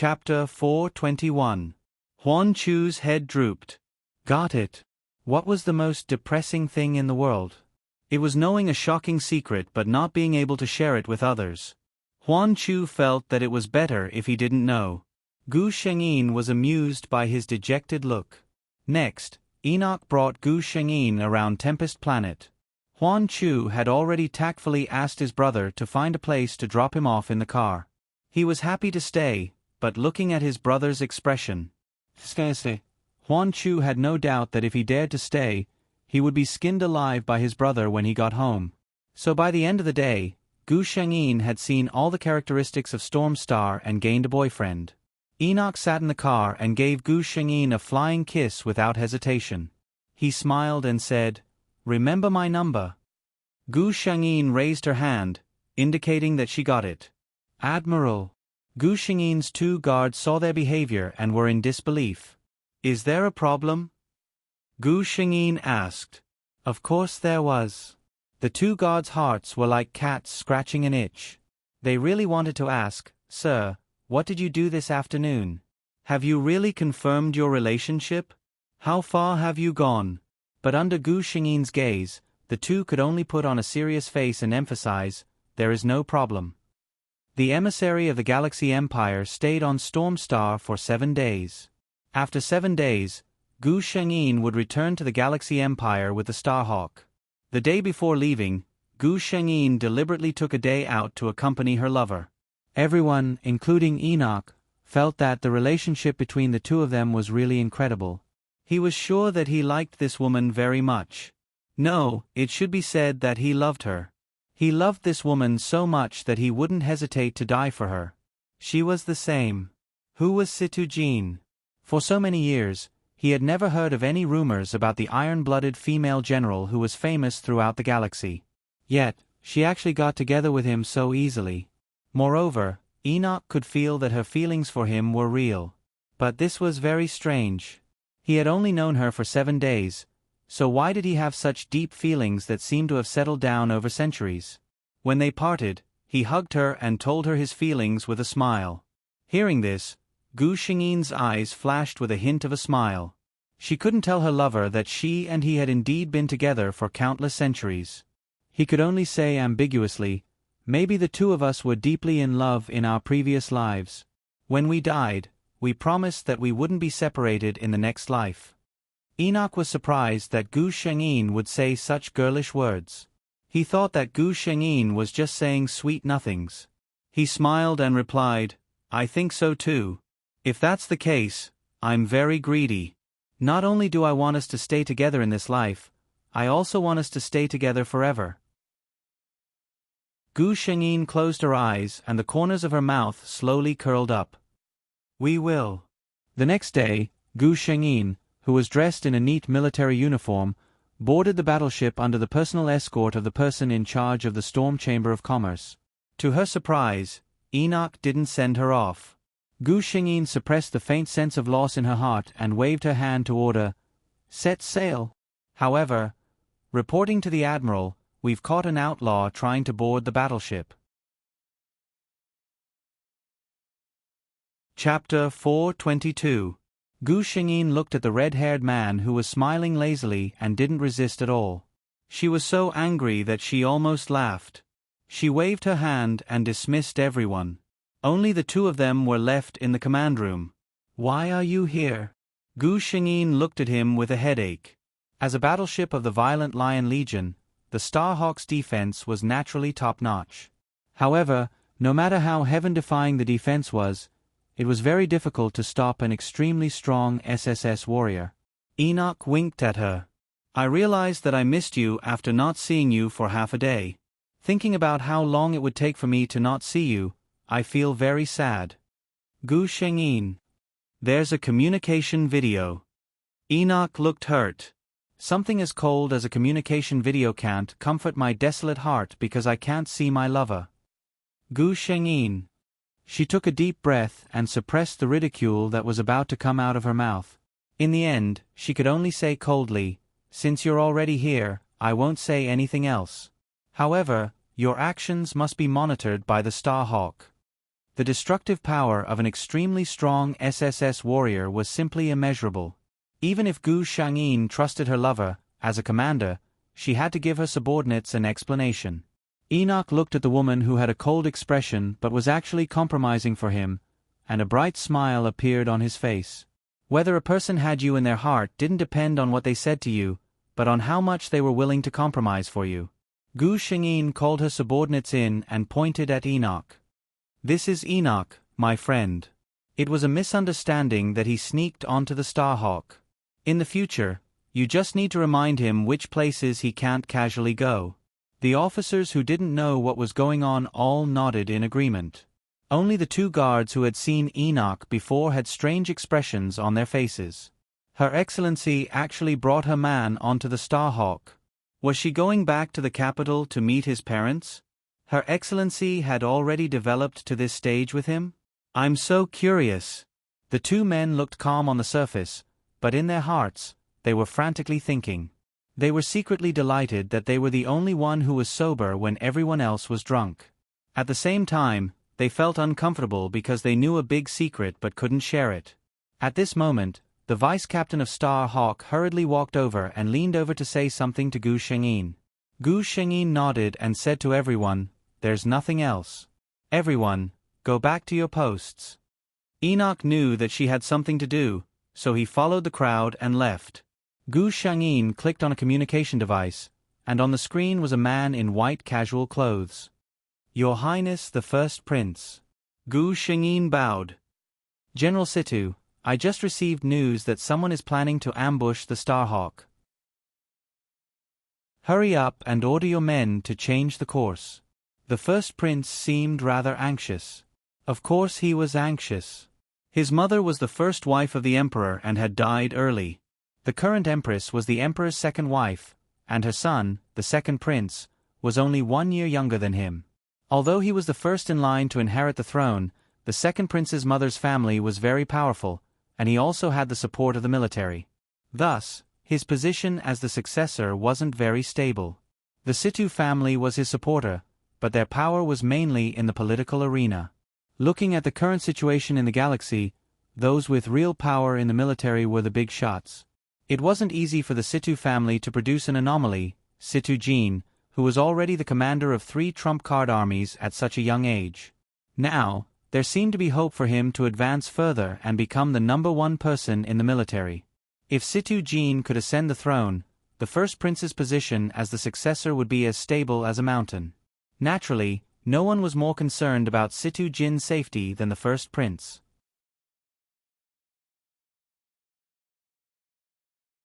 Chapter 421. Huan Chu's head drooped. Got it. What was the most depressing thing in the world? It was knowing a shocking secret but not being able to share it with others. Huan Chu felt that it was better if he didn't know. Gu Shengyin was amused by his dejected look. Next, Enoch brought Gu Shengyin around Tempest Planet. Huan Chu had already tactfully asked his brother to find a place to drop him off in the car. He was happy to stay, but looking at his brother's expression, Huan Chu had no doubt that if he dared to stay, he would be skinned alive by his brother when he got home. So by the end of the day, Gu Shengyin had seen all the characteristics of Storm Star and gained a boyfriend. Enoch sat in the car and gave Gu Shengyin a flying kiss without hesitation. He smiled and said, "Remember my number." Gu Shengyin raised her hand, indicating that she got it. "Admiral." Gu Shengyin's two guards saw their behavior and were in disbelief. "Is there a problem?" Gu Shengyin asked. Of course there was. The two guards' hearts were like cats scratching an itch. They really wanted to ask, "Sir, what did you do this afternoon? Have you really confirmed your relationship? How far have you gone?" But under Gu Shengyin's gaze, the two could only put on a serious face and emphasize, "There is no problem." The emissary of the Galaxy Empire stayed on Storm Star for 7 days. After 7 days, Gu Shengyin would return to the Galaxy Empire with the Starhawk. The day before leaving, Gu Shengyin deliberately took a day out to accompany her lover. Everyone, including Enoch, felt that the relationship between the two of them was really incredible. He was sure that he liked this woman very much. No, it should be said that he loved her. He loved this woman so much that he wouldn't hesitate to die for her. She was the same. Who was Situ Jean? For so many years, he had never heard of any rumors about the iron-blooded female general who was famous throughout the galaxy. Yet, she actually got together with him so easily. Moreover, Enoch could feel that her feelings for him were real. But this was very strange. He had only known her for 7 days, so why did he have such deep feelings that seemed to have settled down over centuries? When they parted, he hugged her and told her his feelings with a smile. Hearing this, Gu Shengyin's eyes flashed with a hint of a smile. She couldn't tell her lover that she and he had indeed been together for countless centuries. He could only say ambiguously, "Maybe the two of us were deeply in love in our previous lives. When we died, we promised that we wouldn't be separated in the next life." Enoch was surprised that Gu Shengyin would say such girlish words. He thought that Gu Shengyin was just saying sweet nothings. He smiled and replied, "I think so too. If that's the case, I'm very greedy. Not only do I want us to stay together in this life, I also want us to stay together forever." Gu Shengyin closed her eyes and the corners of her mouth slowly curled up. "We will." The next day, Gu Shengyin, who was dressed in a neat military uniform, boarded the battleship under the personal escort of the person in charge of the Storm Chamber of Commerce. To her surprise, Enoch didn't send her off. Gu Shengyin suppressed the faint sense of loss in her heart and waved her hand to order, "Set sail." However, reporting to the Admiral, "We've caught an outlaw trying to board the battleship." Chapter 422. Gu Shengyin looked at the red-haired man who was smiling lazily and didn't resist at all. She was so angry that she almost laughed. She waved her hand and dismissed everyone. Only the two of them were left in the command room. "Why are you here?" Gu Shengyin looked at him with a headache. As a battleship of the Violent Lion Legion, the Starhawk's defense was naturally top-notch. However, no matter how heaven-defying the defense was, it was very difficult to stop an extremely strong SSS warrior. Enoch winked at her. "I realized that I missed you after not seeing you for half a day. Thinking about how long it would take for me to not see you, I feel very sad." Gu Shengyin. "There's a communication video." Enoch looked hurt. "Something as cold as a communication video can't comfort my desolate heart because I can't see my lover." Gu Shengyin. She took a deep breath and suppressed the ridicule that was about to come out of her mouth. In the end, she could only say coldly, "Since you're already here, I won't say anything else. However, your actions must be monitored by the Starhawk." The destructive power of an extremely strong SSS warrior was simply immeasurable. Even if Gu Shangyin trusted her lover, as a commander, she had to give her subordinates an explanation. Enoch looked at the woman who had a cold expression but was actually compromising for him, and a bright smile appeared on his face. Whether a person had you in their heart didn't depend on what they said to you, but on how much they were willing to compromise for you. Gu Shangyin called her subordinates in and pointed at Enoch. "This is Enoch, my friend." It was a misunderstanding that he sneaked onto the Starhawk. In the future, you just need to remind him which places he can't casually go. The officers who didn't know what was going on all nodded in agreement. Only the two guards who had seen Enoch before had strange expressions on their faces. Her Excellency actually brought her man onto the Starhawk. Was she going back to the capital to meet his parents? Her Excellency had already developed to this stage with him? I'm so curious. The two men looked calm on the surface, but in their hearts, they were frantically thinking. They were secretly delighted that they were the only one who was sober when everyone else was drunk. At the same time, they felt uncomfortable because they knew a big secret but couldn't share it. At this moment, the vice captain of Star Hawk hurriedly walked over and leaned over to say something to Gu Shangyin. Gu Shangyin nodded and said to everyone, "There's nothing else. Everyone, go back to your posts." Enoch knew that she had something to do, so he followed the crowd and left. Gu Shangyin clicked on a communication device, and on the screen was a man in white casual clothes. "Your Highness the First Prince." Gu Shangyin bowed. "General Situ, I just received news that someone is planning to ambush the Starhawk. Hurry up and order your men to change the course." The First Prince seemed rather anxious. Of course he was anxious. His mother was the first wife of the Emperor and had died early. The current Empress was the Emperor's second wife, and her son, the second prince, was only 1 year younger than him. Although he was the first in line to inherit the throne, the second prince's mother's family was very powerful, and he also had the support of the military. Thus, his position as the successor wasn't very stable. The Situ family was his supporter, but their power was mainly in the political arena. Looking at the current situation in the galaxy, those with real power in the military were the big shots. It wasn't easy for the Situ family to produce an anomaly, Situ Jin, who was already the commander of 3 trump card armies at such a young age. Now, there seemed to be hope for him to advance further and become the #1 person in the military. If Situ Jin could ascend the throne, the first prince's position as the successor would be as stable as a mountain. Naturally, no one was more concerned about Situ Jin's safety than the first prince.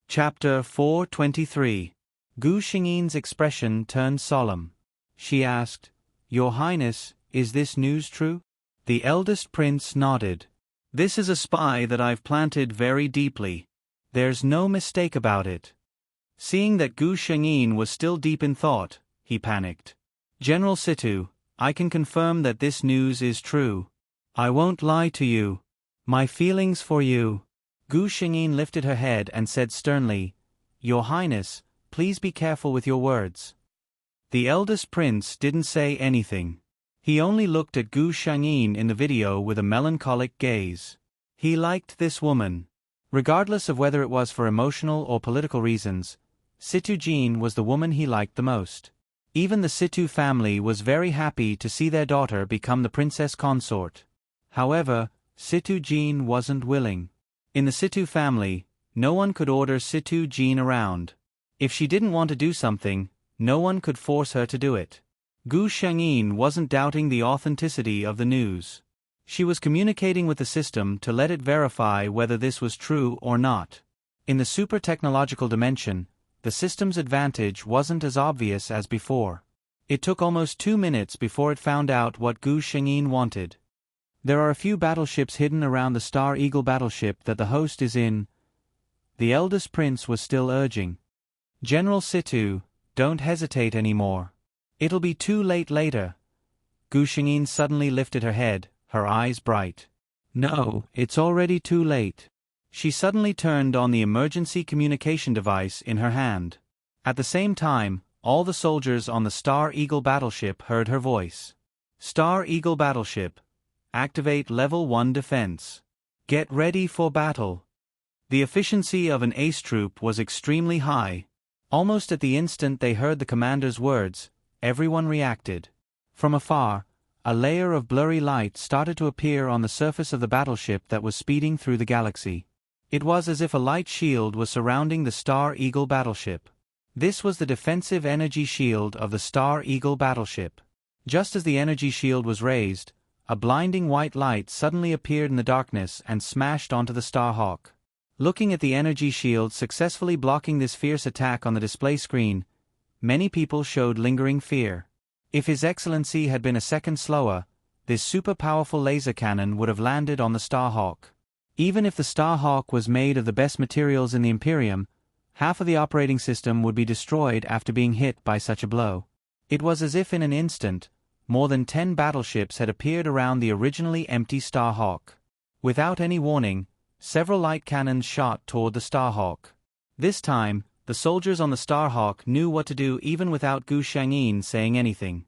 Chapter 423. Gu Shangyin's expression turned solemn. She asked, "Your Highness, is this news true?" The eldest prince nodded. "This is a spy that I've planted very deeply. There's no mistake about it." Seeing that Gu Shangyin was still deep in thought, he panicked. "General Situ, I can confirm that this news is true. I won't lie to you. My feelings for you." Gu Shangyin lifted her head and said sternly, "Your Highness, please be careful with your words." The eldest prince didn't say anything. He only looked at Gu Shangyin in the video with a melancholic gaze. He liked this woman. Regardless of whether it was for emotional or political reasons, Situ Jin was the woman he liked the most. Even the Situ family was very happy to see their daughter become the princess consort. However, Situ Jin wasn't willing. In the Situ family, no one could order Situ Jin around. If she didn't want to do something, no one could force her to do it. Gu Shangyin wasn't doubting the authenticity of the news. She was communicating with the system to let it verify whether this was true or not. In the super-technological dimension, the system's advantage wasn't as obvious as before. It took almost 2 minutes before it found out what Gu Shangyin wanted. "There are a few battleships hidden around the Star Eagle battleship that the host is in," the eldest prince was still urging. "General Situ, don't hesitate anymore. It'll be too late later." Gu Shangyin suddenly lifted her head, her eyes bright. "No, it's already too late." She suddenly turned on the emergency communication device in her hand. At the same time, all the soldiers on the Star Eagle battleship heard her voice. "Star Eagle battleship, Activate Level 1 Defense. Get ready for battle. The efficiency of an ace troop was extremely high. Almost at the instant they heard the commander's words, everyone reacted. From afar, a layer of blurry light started to appear on the surface of the battleship that was speeding through the galaxy. It was as if a light shield was surrounding the Star Eagle battleship. This was the defensive energy shield of the Star Eagle battleship. Just as the energy shield was raised, a blinding white light suddenly appeared in the darkness and smashed onto the Starhawk. Looking at the energy shield successfully blocking this fierce attack on the display screen, many people showed lingering fear. If His Excellency had been a second slower, this super-powerful laser cannon would have landed on the Starhawk. Even if the Starhawk was made of the best materials in the Imperium, half of the operating system would be destroyed after being hit by such a blow. It was as if in an instant, more than 10 battleships had appeared around the originally empty Starhawk. Without any warning, several light cannons shot toward the Starhawk. This time, the soldiers on the Starhawk knew what to do even without Gu Shangyin saying anything.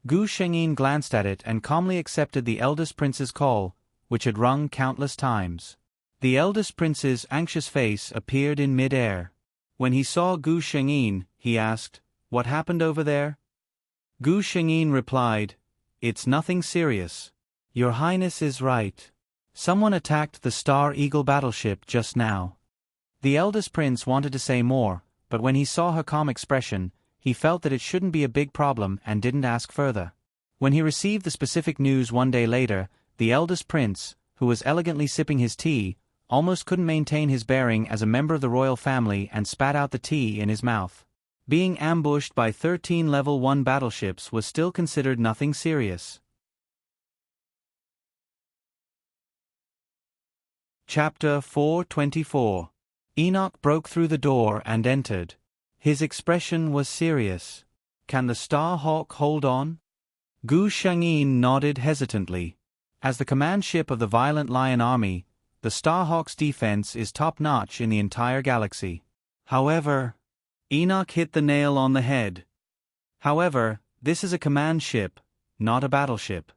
Gu Shangyin glanced at it and calmly accepted the eldest prince's call, which had rung countless times. The eldest prince's anxious face appeared in mid-air. When he saw Gu Shangyin, he asked, "What happened over there?" Gu Shangyin replied, "It's nothing serious. Your Highness is right. Someone attacked the Star Eagle battleship just now." The eldest prince wanted to say more, but when he saw her calm expression, he felt that it shouldn't be a big problem and didn't ask further. When he received the specific news one day later, the eldest prince, who was elegantly sipping his tea, almost couldn't maintain his bearing as a member of the royal family and spat out the tea in his mouth. Being ambushed by 13 Level 1 battleships was still considered nothing serious. Chapter 424. Enoch broke through the door and entered. His expression was serious. "Can the Starhawk hold on?" Gu Shangyin nodded hesitantly. As the command ship of the Violent Lion Army, the Starhawk's defense is top-notch in the entire galaxy. However, Enoch hit the nail on the head. However, this is a command ship, not a battleship.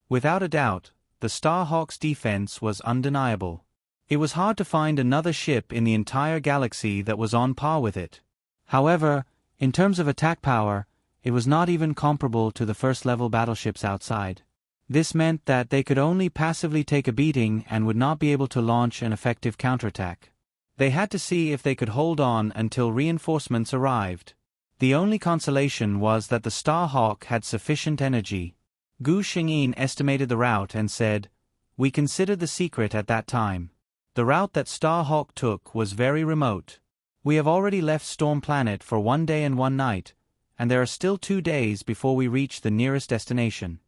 Without a doubt, the Starhawk's defense was undeniable. It was hard to find another ship in the entire galaxy that was on par with it. However, in terms of attack power, it was not even comparable to the first-level battleships outside. This meant that they could only passively take a beating and would not be able to launch an effective counterattack. They had to see if they could hold on until reinforcements arrived. The only consolation was that the Starhawk had sufficient energy. Gu Shangyin estimated the route and said, "We considered the secret at that time. The route that Starhawk took was very remote. We have already left Storm Planet for 1 day and 1 night, and there are still 2 days before we reach the nearest destination."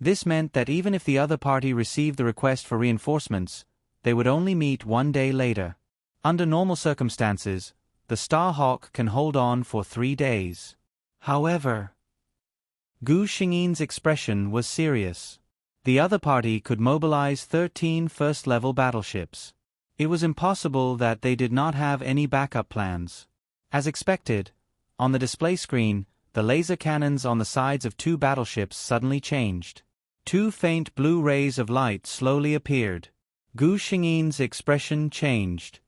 This meant that even if the other party received the request for reinforcements, they would only meet 1 day later. Under normal circumstances, the Starhawk can hold on for 3 days. However, Gu Shangyin's expression was serious. The other party could mobilize 13 first-level battleships. It was impossible that they did not have any backup plans. As expected, on the display screen, the laser cannons on the sides of 2 battleships suddenly changed. 2 faint blue rays of light slowly appeared. Gu Shangyin's expression changed.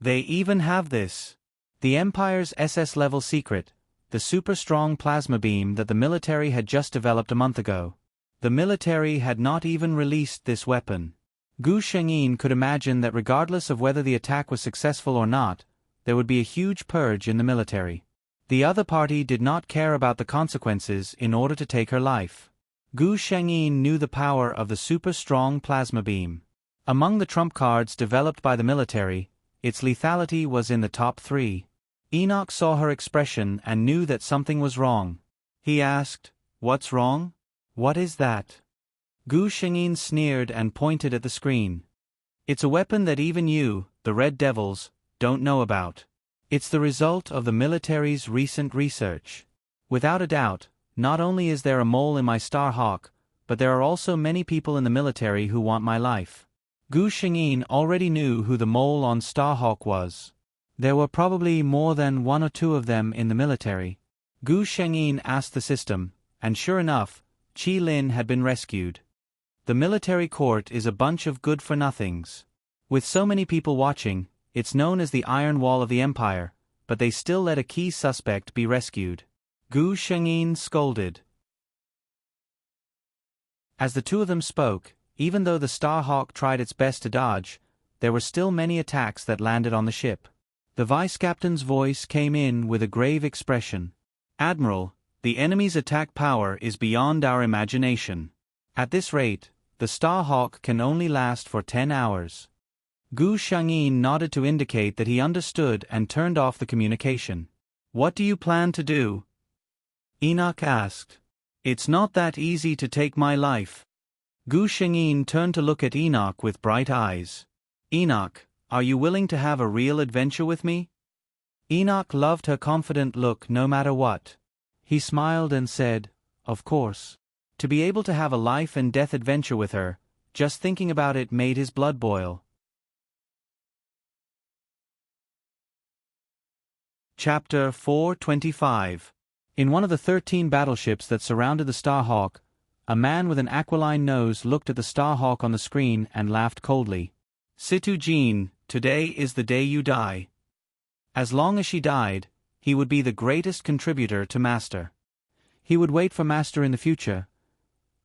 They even have this. The Empire's SS-level secret, the super-strong plasma beam that the military had just developed a month ago. The military had not even released this weapon. Gu Shangyin could imagine that regardless of whether the attack was successful or not, there would be a huge purge in the military. The other party did not care about the consequences in order to take her life. Gu Shangyin knew the power of the super-strong plasma beam. Among the trump cards developed by the military, its lethality was in the top 3. Enoch saw her expression and knew that something was wrong. He asked, "What's wrong? What is that?" Gu Shangyin sneered and pointed at the screen. "It's a weapon that even you, the Red Devils, don't know about. It's the result of the military's recent research. Without a doubt, not only is there a mole in my Starhawk, but there are also many people in the military who want my life." Gu Shangyin already knew who the mole on Starhawk was. There were probably more than 1 or 2 of them in the military. Gu Shangyin asked the system, and sure enough, Qi Lin had been rescued. The military court is a bunch of good-for-nothings. With so many people watching, it's known as the Iron Wall of the Empire, but they still let a key suspect be rescued. Gu Shengyin scolded. As the two of them spoke, even though the Starhawk tried its best to dodge, there were still many attacks that landed on the ship. The vice-captain's voice came in with a grave expression. "Admiral, the enemy's attack power is beyond our imagination. At this rate, the Starhawk can only last for 10 hours. Gu Shengyin nodded to indicate that he understood and turned off the communication. "What do you plan to do?" Enoch asked. "It's not that easy to take my life." Gu Shengyin turned to look at Enoch with bright eyes. "Enoch, are you willing to have a real adventure with me?" Enoch loved her confident look no matter what. He smiled and said, "Of course." To be able to have a life-and-death adventure with her, just thinking about it made his blood boil. Chapter 425. In one of the 13 battleships that surrounded the Starhawk, a man with an aquiline nose looked at the Starhawk on the screen and laughed coldly. "Situ Jean, today is the day you die." As long as she died, he would be the greatest contributor to Master. He would wait for Master in the future.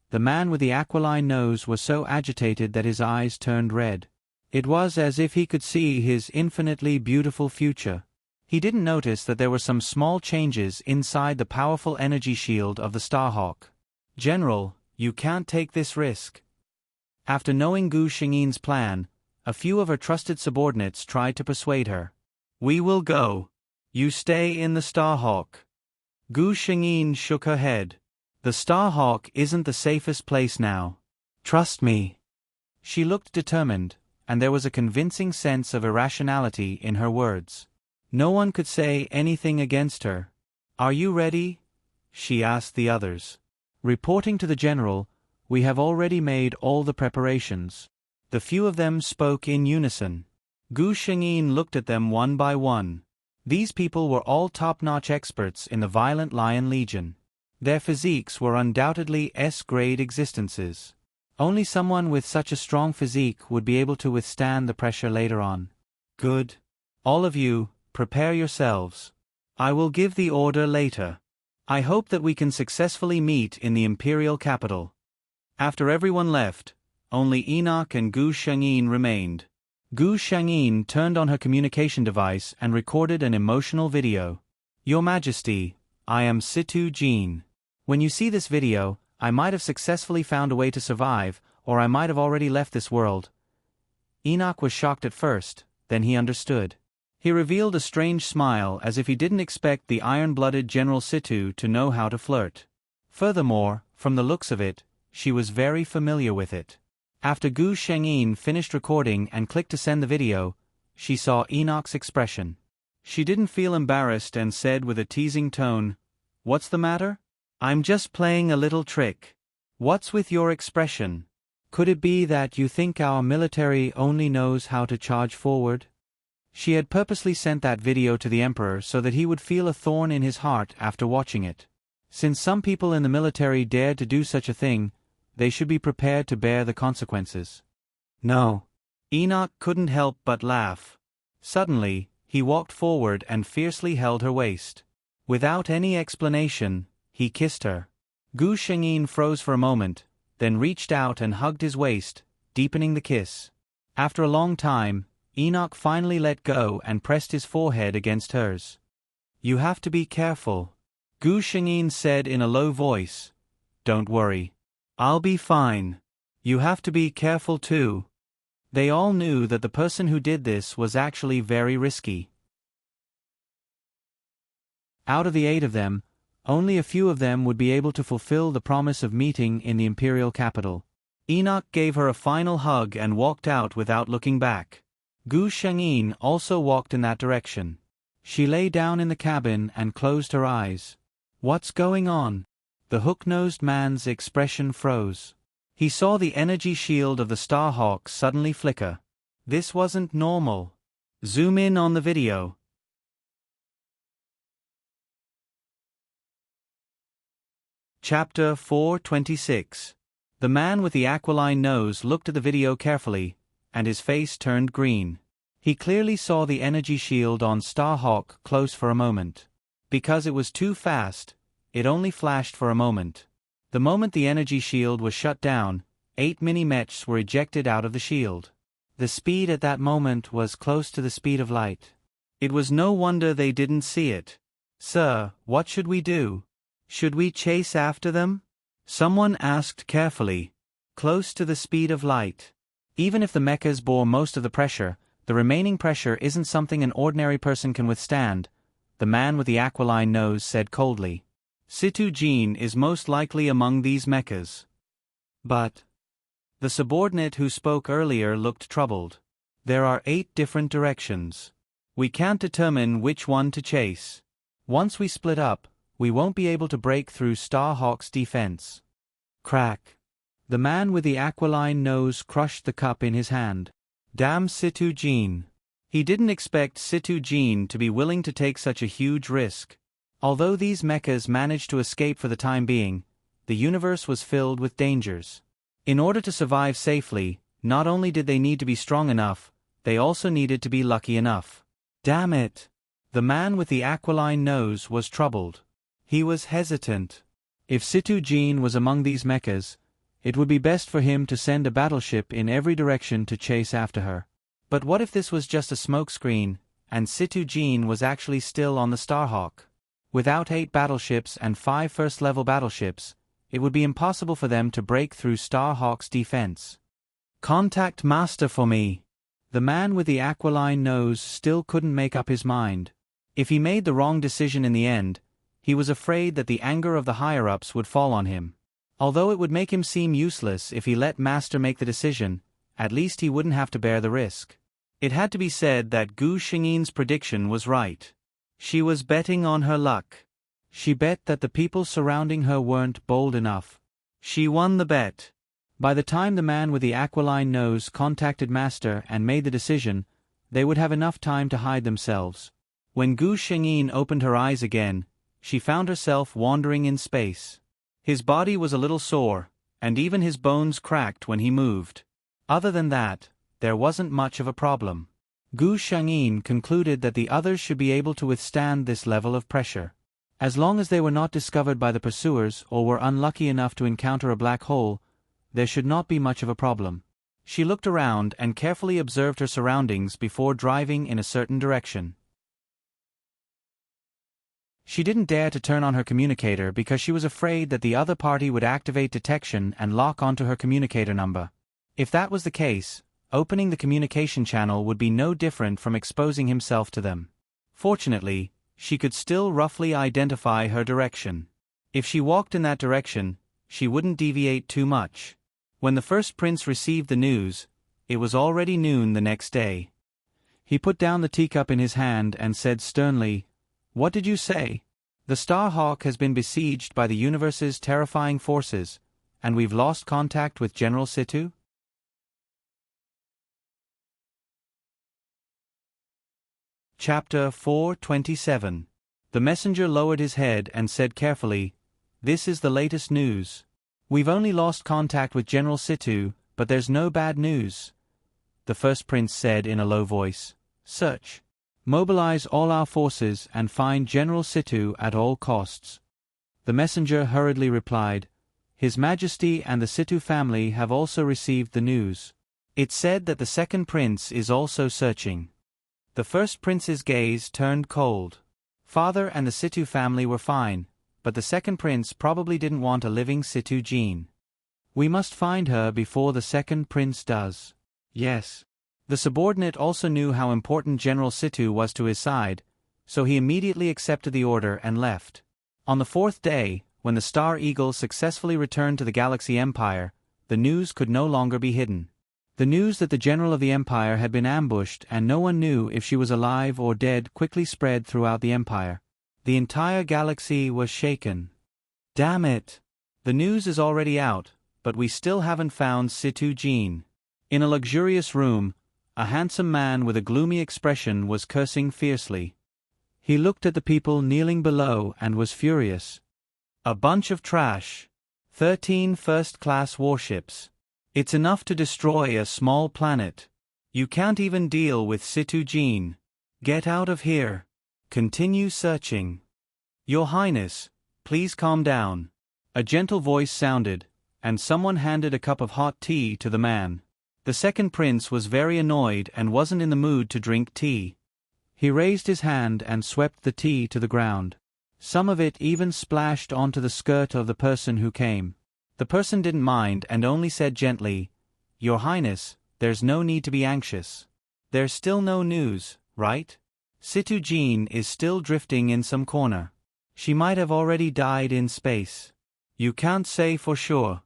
The man with the aquiline nose was so agitated that his eyes turned red. It was as if he could see his infinitely beautiful future. He didn't notice that there were some small changes inside the powerful energy shield of the Starhawk. "General, you can't take this risk." After knowing Gu Shengyin's plan, a few of her trusted subordinates tried to persuade her. "We will go. You stay in the Starhawk." Gu Shengyin shook her head. "The Starhawk isn't the safest place now. Trust me." She looked determined, and there was a convincing sense of irrationality in her words. No one could say anything against her. "Are you ready?" she asked the others. Reporting to the general, "We have already made all the preparations." The few of them spoke in unison. Gu Shengyin looked at them one by one. These people were all top-notch experts in the Violent Lion Legion. Their physiques were undoubtedly S-grade existences. Only someone with such a strong physique would be able to withstand the pressure later on. "Good. All of you, prepare yourselves. I will give the order later. I hope that we can successfully meet in the imperial capital." After everyone left, only Enoch and Gu Shengyin remained. Gu Shengyin turned on her communication device and recorded an emotional video. "Your Majesty, I am Situ Jean. When you see this video, I might have successfully found a way to survive, or I might have already left this world." Enoch was shocked at first, then he understood. He revealed a strange smile as if he didn't expect the iron-blooded General Situ to know how to flirt. Furthermore, from the looks of it, she was very familiar with it. After Gu Shengyin finished recording and clicked to send the video, she saw Enoch's expression. She didn't feel embarrassed and said with a teasing tone, "What's the matter?" "I'm just playing a little trick." "What's with your expression? Could it be that you think our military only knows how to charge forward?" She had purposely sent that video to the Emperor so that he would feel a thorn in his heart after watching it. Since some people in the military dared to do such a thing, they should be prepared to bear the consequences. "No." Enoch couldn't help but laugh. Suddenly, he walked forward and fiercely held her waist. Without any explanation, he kissed her. Gu Shengyin froze for a moment, then reached out and hugged his waist, deepening the kiss. After a long time, Enoch finally let go and pressed his forehead against hers. "You have to be careful," Gu Shengyin said in a low voice. "Don't worry. I'll be fine. You have to be careful too." They all knew that the person who did this was actually very risky. Out of the 8 of them, only a few of them would be able to fulfill the promise of meeting in the imperial capital. Enoch gave her a final hug and walked out without looking back. Gu Shengyin also walked in that direction. She lay down in the cabin and closed her eyes. "What's going on?" The hook-nosed man's expression froze. He saw the energy shield of the Starhawk suddenly flicker. This wasn't normal. Zoom in on the video. Chapter 426. The man with the aquiline nose looked at the video carefully, and his face turned green. He clearly saw the energy shield on Starhawk close for a moment. Because it was too fast, it only flashed for a moment. The moment the energy shield was shut down, 8 mini-mechs were ejected out of the shield. The speed at that moment was close to the speed of light. It was no wonder they didn't see it. "Sir, what should we do? Should we chase after them?" Someone asked carefully. "Close to the speed of light. Even if the mechas bore most of the pressure, the remaining pressure isn't something an ordinary person can withstand," the man with the aquiline nose said coldly. "Situ Jean is most likely among these mechas." "But..." The subordinate who spoke earlier looked troubled. "There are 8 different directions. We can't determine which one to chase. Once we split up, we won't be able to break through Starhawk's defense." Crack. The man with the aquiline nose crushed the cup in his hand. Damn Situ Jean. He didn't expect Situ Jean to be willing to take such a huge risk. Although these mechas managed to escape for the time being, the universe was filled with dangers. In order to survive safely, not only did they need to be strong enough, they also needed to be lucky enough. Damn it! The man with the aquiline nose was troubled. He was hesitant. If Situ Jean was among these mechas, it would be best for him to send a battleship in every direction to chase after her. But what if this was just a smokescreen, and Situ Jean was actually still on the Starhawk? Without 8 battleships and 5 first-level battleships, it would be impossible for them to break through Starhawk's defense. "Contact Master for me." The man with the aquiline nose still couldn't make up his mind. If he made the wrong decision in the end, he was afraid that the anger of the higher-ups would fall on him. Although it would make him seem useless if he let Master make the decision, at least he wouldn't have to bear the risk. It had to be said that Gu Xingyi's prediction was right. She was betting on her luck. She bet that the people surrounding her weren't bold enough. She won the bet. By the time the man with the aquiline nose contacted Master and made the decision, they would have enough time to hide themselves. When Gu Xingyi opened her eyes again, she found herself wandering in space. His body was a little sore, and even his bones cracked when he moved. Other than that, there wasn't much of a problem. Gu Xingyi concluded that the others should be able to withstand this level of pressure. As long as they were not discovered by the pursuers or were unlucky enough to encounter a black hole, there should not be much of a problem. She looked around and carefully observed her surroundings before driving in a certain direction. She didn't dare to turn on her communicator because she was afraid that the other party would activate detection and lock onto her communicator number. If that was the case, opening the communication channel would be no different from exposing himself to them. Fortunately, she could still roughly identify her direction. If she walked in that direction, she wouldn't deviate too much. When the first prince received the news, it was already noon the next day. He put down the teacup in his hand and said sternly, "What did you say?" "The Starhawk has been besieged by the universe's terrifying forces, and we've lost contact with General Situ?" Chapter 427. The messenger lowered his head and said carefully, "This is the latest news. We've only lost contact with General Situ, but there's no bad news." The first prince said in a low voice, "Search. Mobilize all our forces and find General Situ at all costs." The messenger hurriedly replied, "His Majesty and the Situ family have also received the news. It's said that the second prince is also searching." The first prince's gaze turned cold. Father and the Situ family were fine, but the second prince probably didn't want a living Situ Jean. "We must find her before the second prince does." "Yes." The subordinate also knew how important General Situ was to his side, so he immediately accepted the order and left. On the 4th day, when the Star Eagle successfully returned to the Galaxy Empire, the news could no longer be hidden. The news that the general of the Empire had been ambushed and no one knew if she was alive or dead quickly spread throughout the Empire. The entire galaxy was shaken. "Damn it! The news is already out, but we still haven't found Situ Jean." In a luxurious room, a handsome man with a gloomy expression was cursing fiercely. He looked at the people kneeling below and was furious. A bunch of trash. 13 first-class warships. It's enough to destroy a small planet. You can't even deal with Situgene. Get out of here. Continue searching. Your Highness, please calm down. A gentle voice sounded, and someone handed a cup of hot tea to the man. The second prince was very annoyed and wasn't in the mood to drink tea. He raised his hand and swept the tea to the ground. Some of it even splashed onto the skirt of the person who came. The person didn't mind and only said gently, "Your Highness, there's no need to be anxious. There's still no news, right? Situgene is still drifting in some corner. She might have already died in space. You can't say for sure."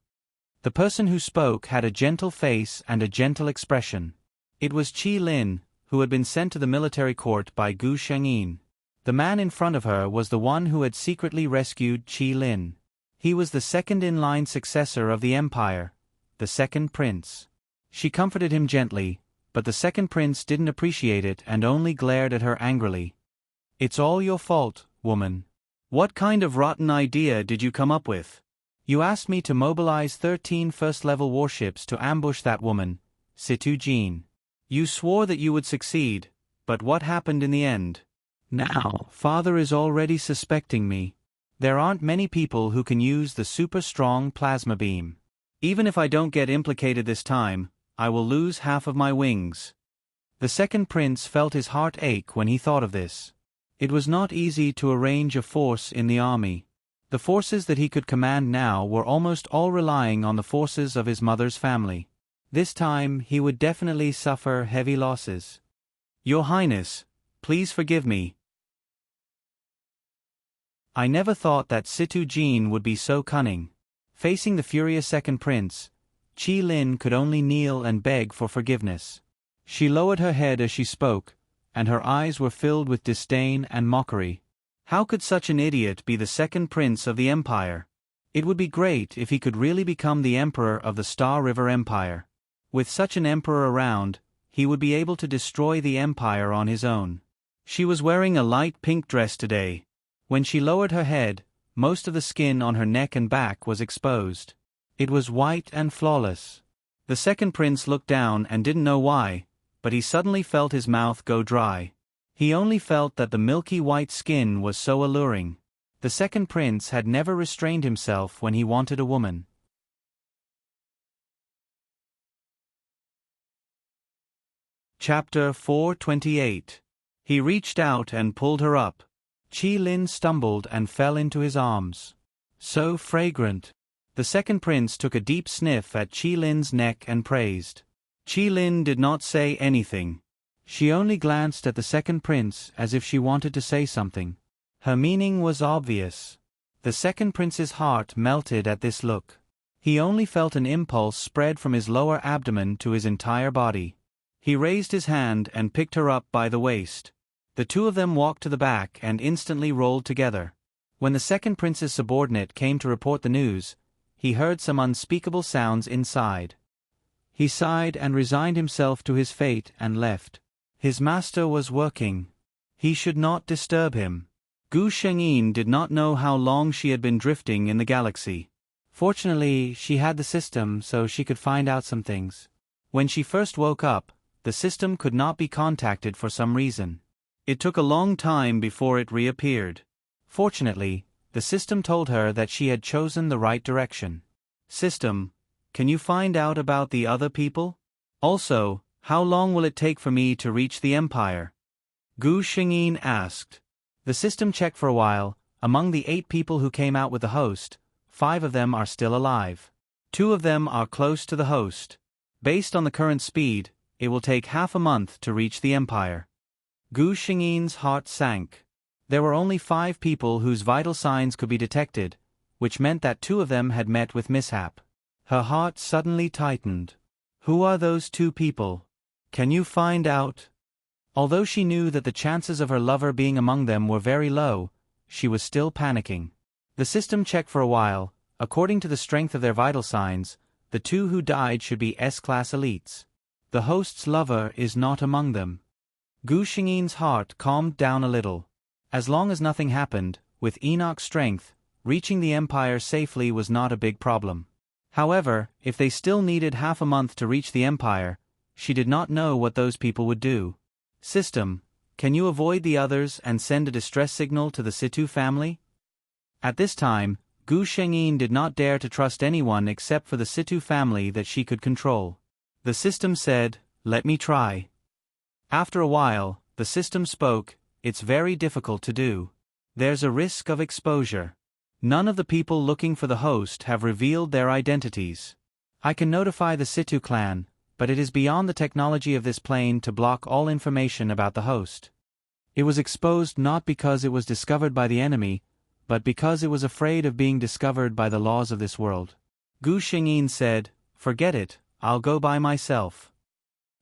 The person who spoke had a gentle face and a gentle expression. It was Qi Lin, who had been sent to the military court by Gu Shengyin. The man in front of her was the one who had secretly rescued Qi Lin. He was the second-in-line successor of the empire, the second prince. She comforted him gently, but the second prince didn't appreciate it and only glared at her angrily. "It's all your fault, woman. What kind of rotten idea did you come up with? You asked me to mobilize 13 first-level warships to ambush that woman, Situgene. You swore that you would succeed, but what happened in the end? Now, Father is already suspecting me. There aren't many people who can use the super-strong plasma beam. Even if I don't get implicated this time, I will lose half of my wings." The second prince felt his heart ache when he thought of this. It was not easy to arrange a force in the army. The forces that he could command now were almost all relying on the forces of his mother's family. This time he would definitely suffer heavy losses. "Your Highness, please forgive me. I never thought that Situgene would be so cunning." Facing the furious second prince, Qi Lin could only kneel and beg for forgiveness. She lowered her head as she spoke, and her eyes were filled with disdain and mockery. How could such an idiot be the second prince of the empire? It would be great if he could really become the emperor of the Star River Empire. With such an emperor around, he would be able to destroy the empire on his own. She was wearing a light pink dress today. When she lowered her head, most of the skin on her neck and back was exposed. It was white and flawless. The second prince looked down and didn't know why, but he suddenly felt his mouth go dry. He only felt that the milky white skin was so alluring. The second prince had never restrained himself when he wanted a woman. Chapter 428. He reached out and pulled her up. Qi Lin stumbled and fell into his arms. So fragrant. The second prince took a deep sniff at Qi Lin's neck and praised. Qi Lin did not say anything. She only glanced at the second prince as if she wanted to say something. Her meaning was obvious. The second prince's heart melted at this look. He only felt an impulse spread from his lower abdomen to his entire body. He raised his hand and picked her up by the waist. The two of them walked to the back and instantly rolled together. When the second prince's subordinate came to report the news, he heard some unspeakable sounds inside. He sighed and resigned himself to his fate and left. His master was working. He should not disturb him. Gu Shengyin did not know how long she had been drifting in the galaxy. Fortunately, she had the system so she could find out some things. When she first woke up, the system could not be contacted for some reason. It took a long time before it reappeared. Fortunately, the system told her that she had chosen the right direction. "System, can you find out about the other people? Also, how long will it take for me to reach the Empire?" Gu Shengyin asked. The system checked for a while. Among the 8 people who came out with the host, 5 of them are still alive. 2 of them are close to the host. Based on the current speed, it will take half a month to reach the Empire. Gu Shengyin's heart sank. There were only 5 people whose vital signs could be detected, which meant that 2 of them had met with mishap. Her heart suddenly tightened. Who are those 2 people? Can you find out? Although she knew that the chances of her lover being among them were very low, she was still panicking. The system checked for a while. According to the strength of their vital signs, the 2 who died should be S-class elites. The host's lover is not among them. Gu Shengyin's heart calmed down a little. As long as nothing happened, with Enoch's strength, reaching the Empire safely was not a big problem. However, if they still needed half a month to reach the Empire, she did not know what those people would do. System, can you avoid the others and send a distress signal to the Situ family? At this time, Gu Shengyin did not dare to trust anyone except for the Situ family that she could control. The system said, "Let me try." After a while, the system spoke, "It's very difficult to do. There's a risk of exposure. None of the people looking for the host have revealed their identities. I can notify the Situ clan, but it is beyond the technology of this plane to block all information about the host. It was exposed not because it was discovered by the enemy, but because it was afraid of being discovered by the laws of this world." Gu Shengyin said, "Forget it, I'll go by myself."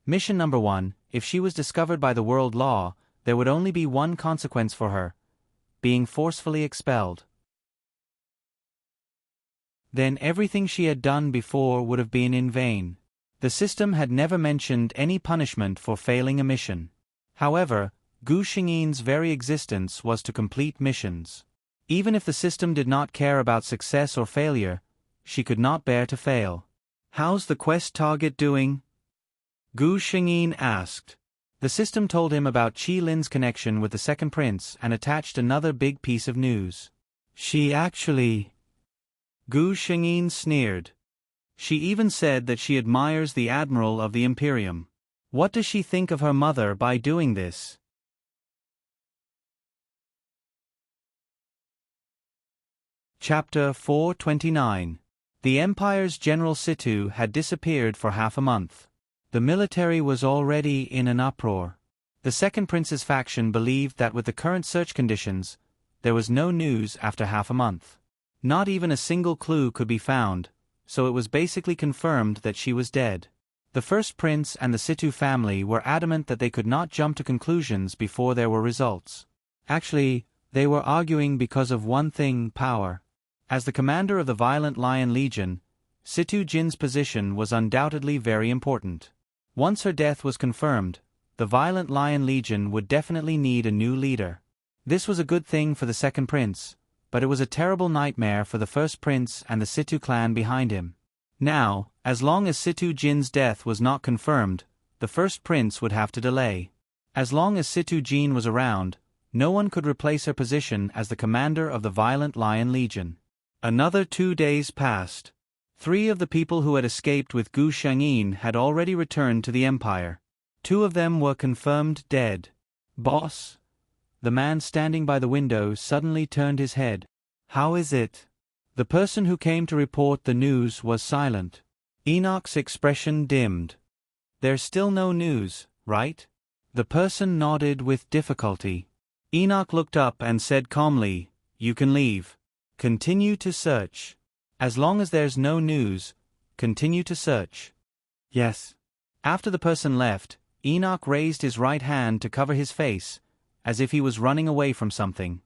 Mission number 1, if she was discovered by the world law, there would only be one consequence for her: being forcefully expelled. Then everything she had done before would have been in vain. The system had never mentioned any punishment for failing a mission. However, Gu Shengyin's very existence was to complete missions. Even if the system did not care about success or failure, she could not bear to fail. "How's the quest target doing?" Gu Shengyin asked. The system told him about Qi Lin's connection with the second prince and attached another big piece of news. "She actually..." Gu Shengyin sneered. "She even said that she admires the Admiral of the Imperium. What does she think of her mother by doing this?" Chapter 429. The Empire's General Situ had disappeared for half a month. The military was already in an uproar. The second prince's faction believed that with the current search conditions, there was no news after half a month. Not even a single clue could be found, so it was basically confirmed that she was dead. The first prince and the Situ family were adamant that they could not jump to conclusions before there were results. Actually, they were arguing because of one thing: power. As the commander of the Violent Lion Legion, Situ Jin's position was undoubtedly very important. Once her death was confirmed, the Violent Lion Legion would definitely need a new leader. This was a good thing for the second prince, but it was a terrible nightmare for the first prince and the Situ clan behind him. Now, as long as Situ Jin's death was not confirmed, the first prince would have to delay. As long as Situ Jin was around, no one could replace her position as the commander of the Violent Lion Legion. Another 2 days passed. 3 of the people who had escaped with Gu Shengyin had already returned to the Empire. 2 of them were confirmed dead. "Boss?" The man standing by the window suddenly turned his head. "How is it?" The person who came to report the news was silent. Enoch's expression dimmed. "There's still no news, right?" The person nodded with difficulty. Enoch looked up and said calmly, "You can leave. Continue to search. As long as there's no news, continue to search." "Yes." After the person left, Enoch raised his right hand to cover his face, as if he was running away from something.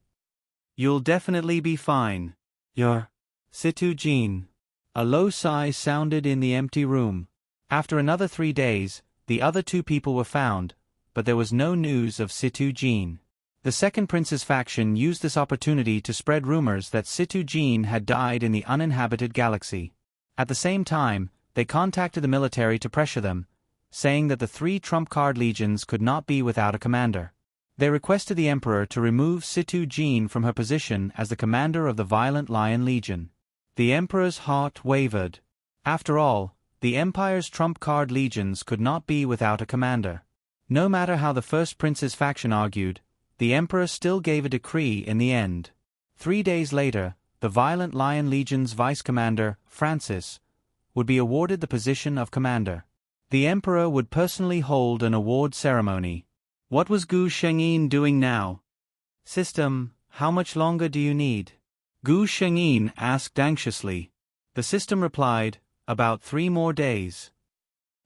"You'll definitely be fine. You're Situ Jin." A low sigh sounded in the empty room. After another 3 days, the other 2 people were found, but there was no news of Situ Jin. The second prince's faction used this opportunity to spread rumors that Situ Jin had died in the uninhabited galaxy. At the same time, they contacted the military to pressure them, saying that the 3 trump card legions could not be without a commander. They requested the emperor to remove Situ Jin from her position as the commander of the Violent Lion Legion. The emperor's heart wavered. After all, the empire's trump card legions could not be without a commander. No matter how the first prince's faction argued, the emperor still gave a decree in the end. 3 days later, the Violent Lion Legion's vice-commander, Francis, would be awarded the position of commander. The emperor would personally hold an award ceremony. What was Gu Shengyin doing now? "System, how much longer do you need?" Gu Shengyin asked anxiously. The system replied, "About 3 more days."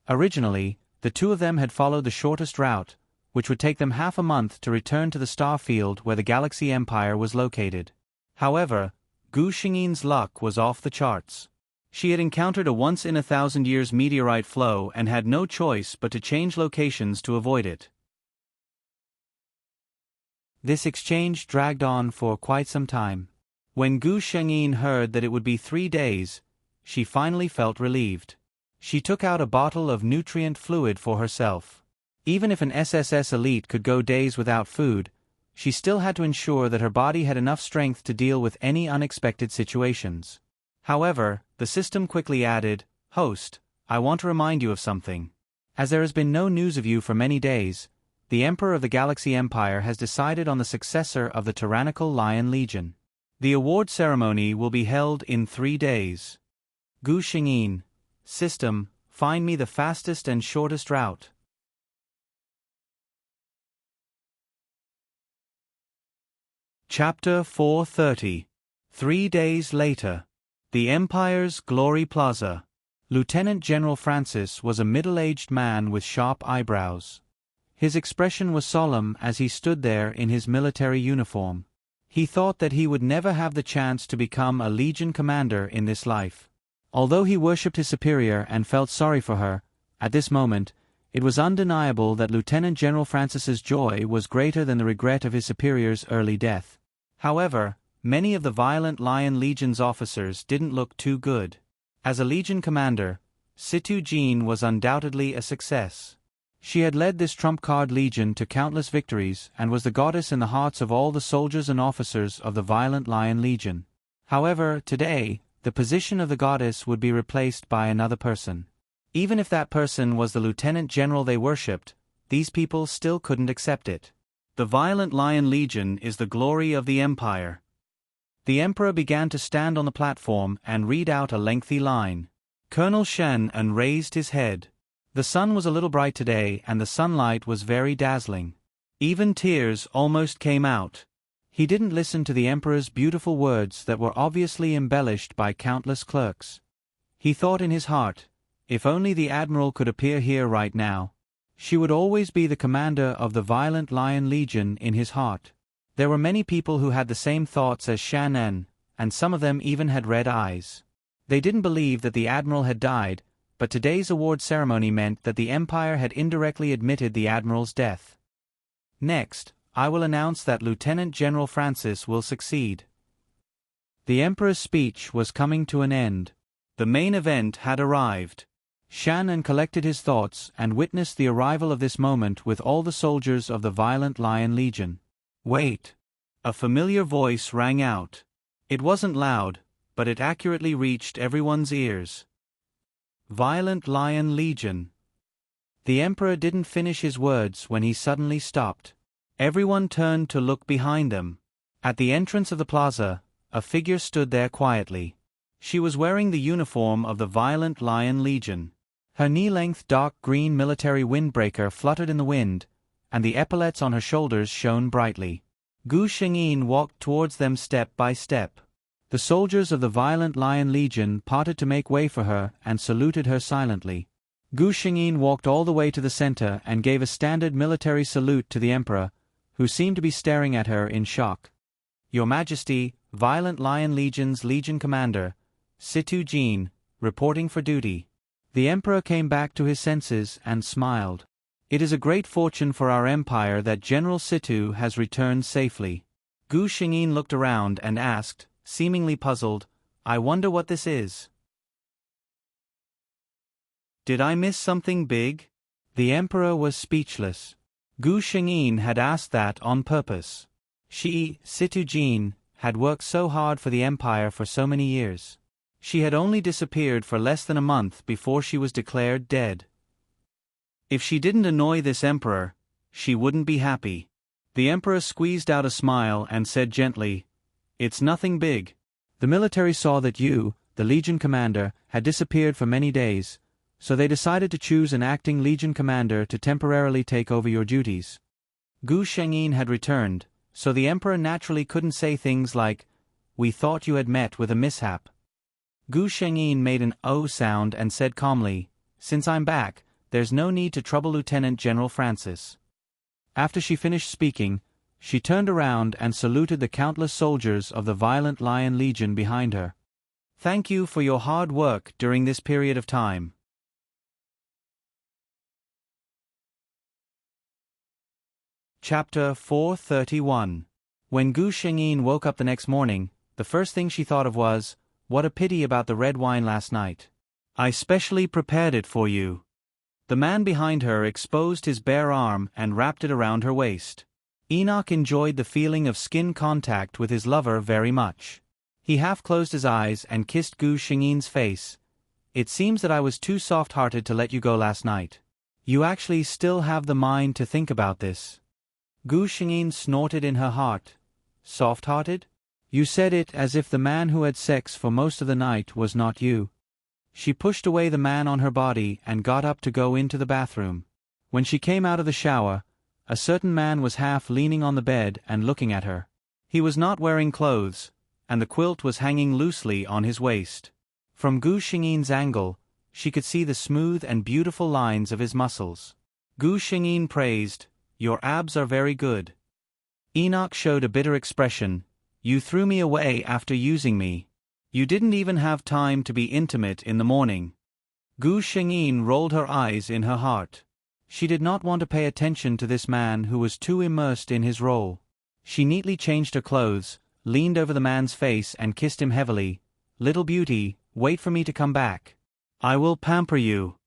Originally, the 2 of them had followed the shortest route, which would take them half a month to return to the star field where the Galaxy Empire was located. However, Gu Shengyin's luck was off the charts. She had encountered a once-in-a-thousand-years meteorite flow and had no choice but to change locations to avoid it. This exchange dragged on for quite some time. When Gu Shengyin heard that it would be 3 days, she finally felt relieved. She took out a bottle of nutrient fluid for herself. Even if an SSS elite could go days without food, she still had to ensure that her body had enough strength to deal with any unexpected situations. However, the system quickly added, "Host, I want to remind you of something. As there has been no news of you for many days, the Emperor of the Galaxy Empire has decided on the successor of the tyrannical Lion Legion. The award ceremony will be held in 3 days. Gu Shengyin, system, find me the fastest and shortest route." Chapter 430. 3 days later. The Empire's Glory Plaza. Lieutenant General Francis was a middle-aged man with sharp eyebrows. His expression was solemn as he stood there in his military uniform. He thought that he would never have the chance to become a Legion commander in this life. Although he worshipped his superior and felt sorry for her, at this moment, it was undeniable that Lieutenant General Francis's joy was greater than the regret of his superior's early death. However, many of the violent Lion Legion's officers didn't look too good. As a Legion commander, Situ Jean was undoubtedly a success. She had led this trump-card legion to countless victories and was the goddess in the hearts of all the soldiers and officers of the violent Lion Legion. However, today, the position of the goddess would be replaced by another person. Even if that person was the lieutenant general they worshipped, these people still couldn't accept it. The violent Lion Legion is the glory of the Empire. The Emperor began to stand on the platform and read out a lengthy line. Colonel Shen raised his head. The sun was a little bright today and the sunlight was very dazzling. Even tears almost came out. He didn't listen to the Emperor's beautiful words that were obviously embellished by countless clerks. He thought in his heart, if only the Admiral could appear here right now. She would always be the commander of the violent Lion Legion in his heart. There were many people who had the same thoughts as Shan En, and some of them even had red eyes. They didn't believe that the Admiral had died, but today's award ceremony meant that the Empire had indirectly admitted the Admiral's death. Next, I will announce that Lieutenant General Francis will succeed. The Emperor's speech was coming to an end. The main event had arrived. Shan En collected his thoughts and witnessed the arrival of this moment with all the soldiers of the violent Lion Legion. Wait! A familiar voice rang out. It wasn't loud, but it accurately reached everyone's ears. Violent Lion Legion. The Emperor didn't finish his words when he suddenly stopped. Everyone turned to look behind them. At the entrance of the plaza, a figure stood there quietly. She was wearing the uniform of the violent Lion Legion. Her knee-length dark green military windbreaker fluttered in the wind, and the epaulets on her shoulders shone brightly. Gu Shengyin walked towards them step by step. The soldiers of the violent Lion Legion parted to make way for her and saluted her silently. Gu Shengyin walked all the way to the center and gave a standard military salute to the Emperor, who seemed to be staring at her in shock. "Your Majesty, violent Lion Legion's Legion Commander, Situ Jean, reporting for duty." The Emperor came back to his senses and smiled. "It is a great fortune for our empire that General Situ has returned safely." Gu Shengyin looked around and asked, seemingly puzzled, "I wonder what this is. Did I miss something big?" The Emperor was speechless. Gu Shengyin had asked that on purpose. She, Situ Jean, had worked so hard for the Empire for so many years. She had only disappeared for less than a month before she was declared dead. If she didn't annoy this Emperor, she wouldn't be happy. The Emperor squeezed out a smile and said gently, "It's nothing big. The military saw that you, the Legion commander, had disappeared for many days, so they decided to choose an acting Legion commander to temporarily take over your duties." Gu Shengyin had returned, so the Emperor naturally couldn't say things like, "We thought you had met with a mishap." Gu Shengyin made an "oh" sound and said calmly, "Since I'm back, there's no need to trouble Lieutenant General Francis." After she finished speaking, she turned around and saluted the countless soldiers of the violent Lion Legion behind her. "Thank you for your hard work during this period of time." Chapter 431. When Gu Shengyin woke up the next morning, the first thing she thought of was, what a pity about the red wine last night. I specially prepared it for you. The man behind her exposed his bare arm and wrapped it around her waist. Enoch enjoyed the feeling of skin contact with his lover very much. He half closed his eyes and kissed Gu Xingyin's face. It seems that I was too soft-hearted to let you go last night. You actually still have the mind to think about this. Gu Xingyin snorted in her heart. Soft-hearted? You said it as if the man who had sex for most of the night was not you. She pushed away the man on her body and got up to go into the bathroom. When she came out of the shower, a certain man was half leaning on the bed and looking at her. He was not wearing clothes, and the quilt was hanging loosely on his waist. From Gu Xingyin's angle, she could see the smooth and beautiful lines of his muscles. Gu Xingyin praised, "Your abs are very good." Enoch showed a bitter expression. You threw me away after using me. You didn't even have time to be intimate in the morning. Gu Xingyin rolled her eyes in her heart. She did not want to pay attention to this man who was too immersed in his role. She neatly changed her clothes, leaned over the man's face and kissed him heavily. Little beauty, wait for me to come back. I will pamper you.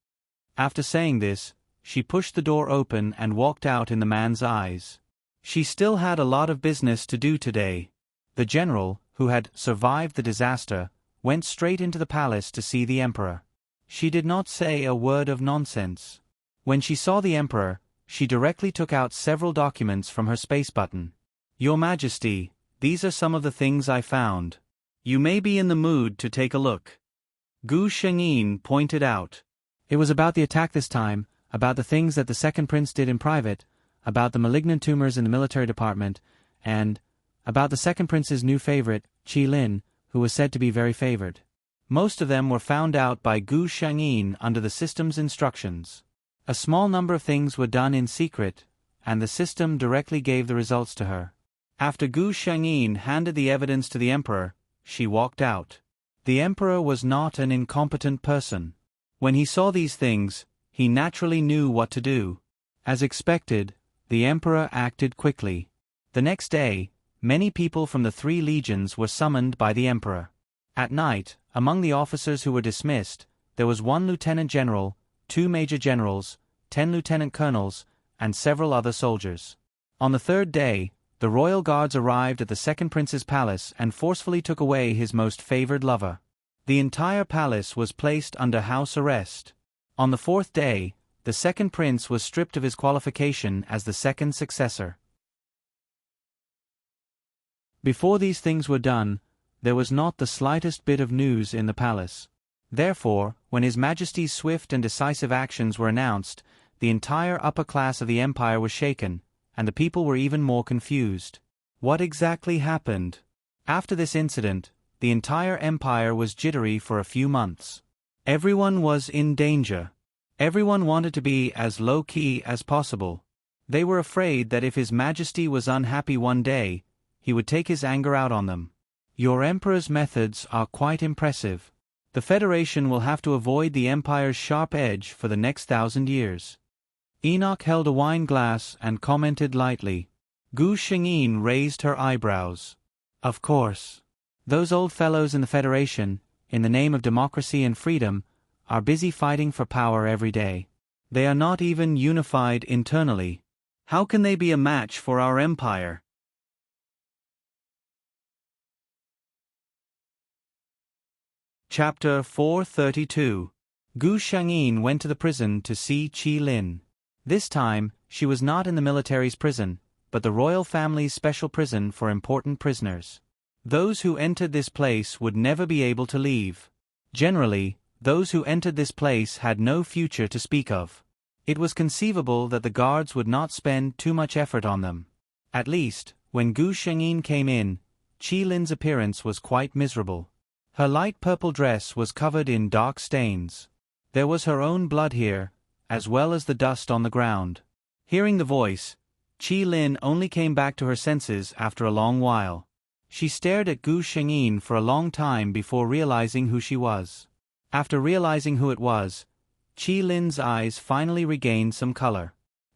After saying this, she pushed the door open and walked out in the man's eyes. She still had a lot of business to do today. The general, who had survived the disaster, went straight into the palace to see the emperor. She did not say a word of nonsense. When she saw the emperor, she directly took out several documents from her space button. Your Majesty, these are some of the things I found. You may be in the mood to take a look. Gu Xingyin pointed out. It was about the attack this time, about the things that the second prince did in private, about the malignant tumors in the military department, and about the second prince's new favorite, Qi Lin, who was said to be very favored. Most of them were found out by Gu Xingyin under the system's instructions. A small number of things were done in secret, and the system directly gave the results to her. After Gu Xingyin handed the evidence to the emperor, she walked out. The emperor was not an incompetent person. When he saw these things, he naturally knew what to do. As expected, the emperor acted quickly. The next day, many people from the 3 legions were summoned by the emperor. At night, among the officers who were dismissed, there was 1 lieutenant general, 2 major generals, 10 lieutenant colonels, and several other soldiers. On the 3rd day, the royal guards arrived at the second prince's palace and forcefully took away his most favored lover. The entire palace was placed under house arrest. On the 4th day, the second prince was stripped of his qualification as the second successor. Before these things were done, there was not the slightest bit of news in the palace. Therefore, when His Majesty's swift and decisive actions were announced, the entire upper class of the empire was shaken, and the people were even more confused. What exactly happened? After this incident, the entire empire was jittery for a few months. Everyone was in danger. Everyone wanted to be as low-key as possible. They were afraid that if His Majesty was unhappy one day, he would take his anger out on them. Your emperor's methods are quite impressive. The Federation will have to avoid the empire's sharp edge for the next 1,000 years. Enoch held a wine glass and commented lightly. Gu Xingyin raised her eyebrows. Of course. Those old fellows in the Federation, in the name of democracy and freedom, are busy fighting for power every day. They are not even unified internally. How can they be a match for our empire? Chapter 432. Gu Xingyin went to the prison to see Qi Lin. This time, she was not in the military's prison, but the royal family's special prison for important prisoners. Those who entered this place would never be able to leave. Generally, those who entered this place had no future to speak of. It was conceivable that the guards would not spend too much effort on them. At least, when Gu Xingyin came in, Qi Lin's appearance was quite miserable. Her light purple dress was covered in dark stains. There was her own blood here, as well as the dust on the ground. Hearing the voice, Qi Lin only came back to her senses after a long while. She stared at Gu Xingyin for a long time before realizing who she was. After realizing who it was, Qi Lin's eyes finally regained some color.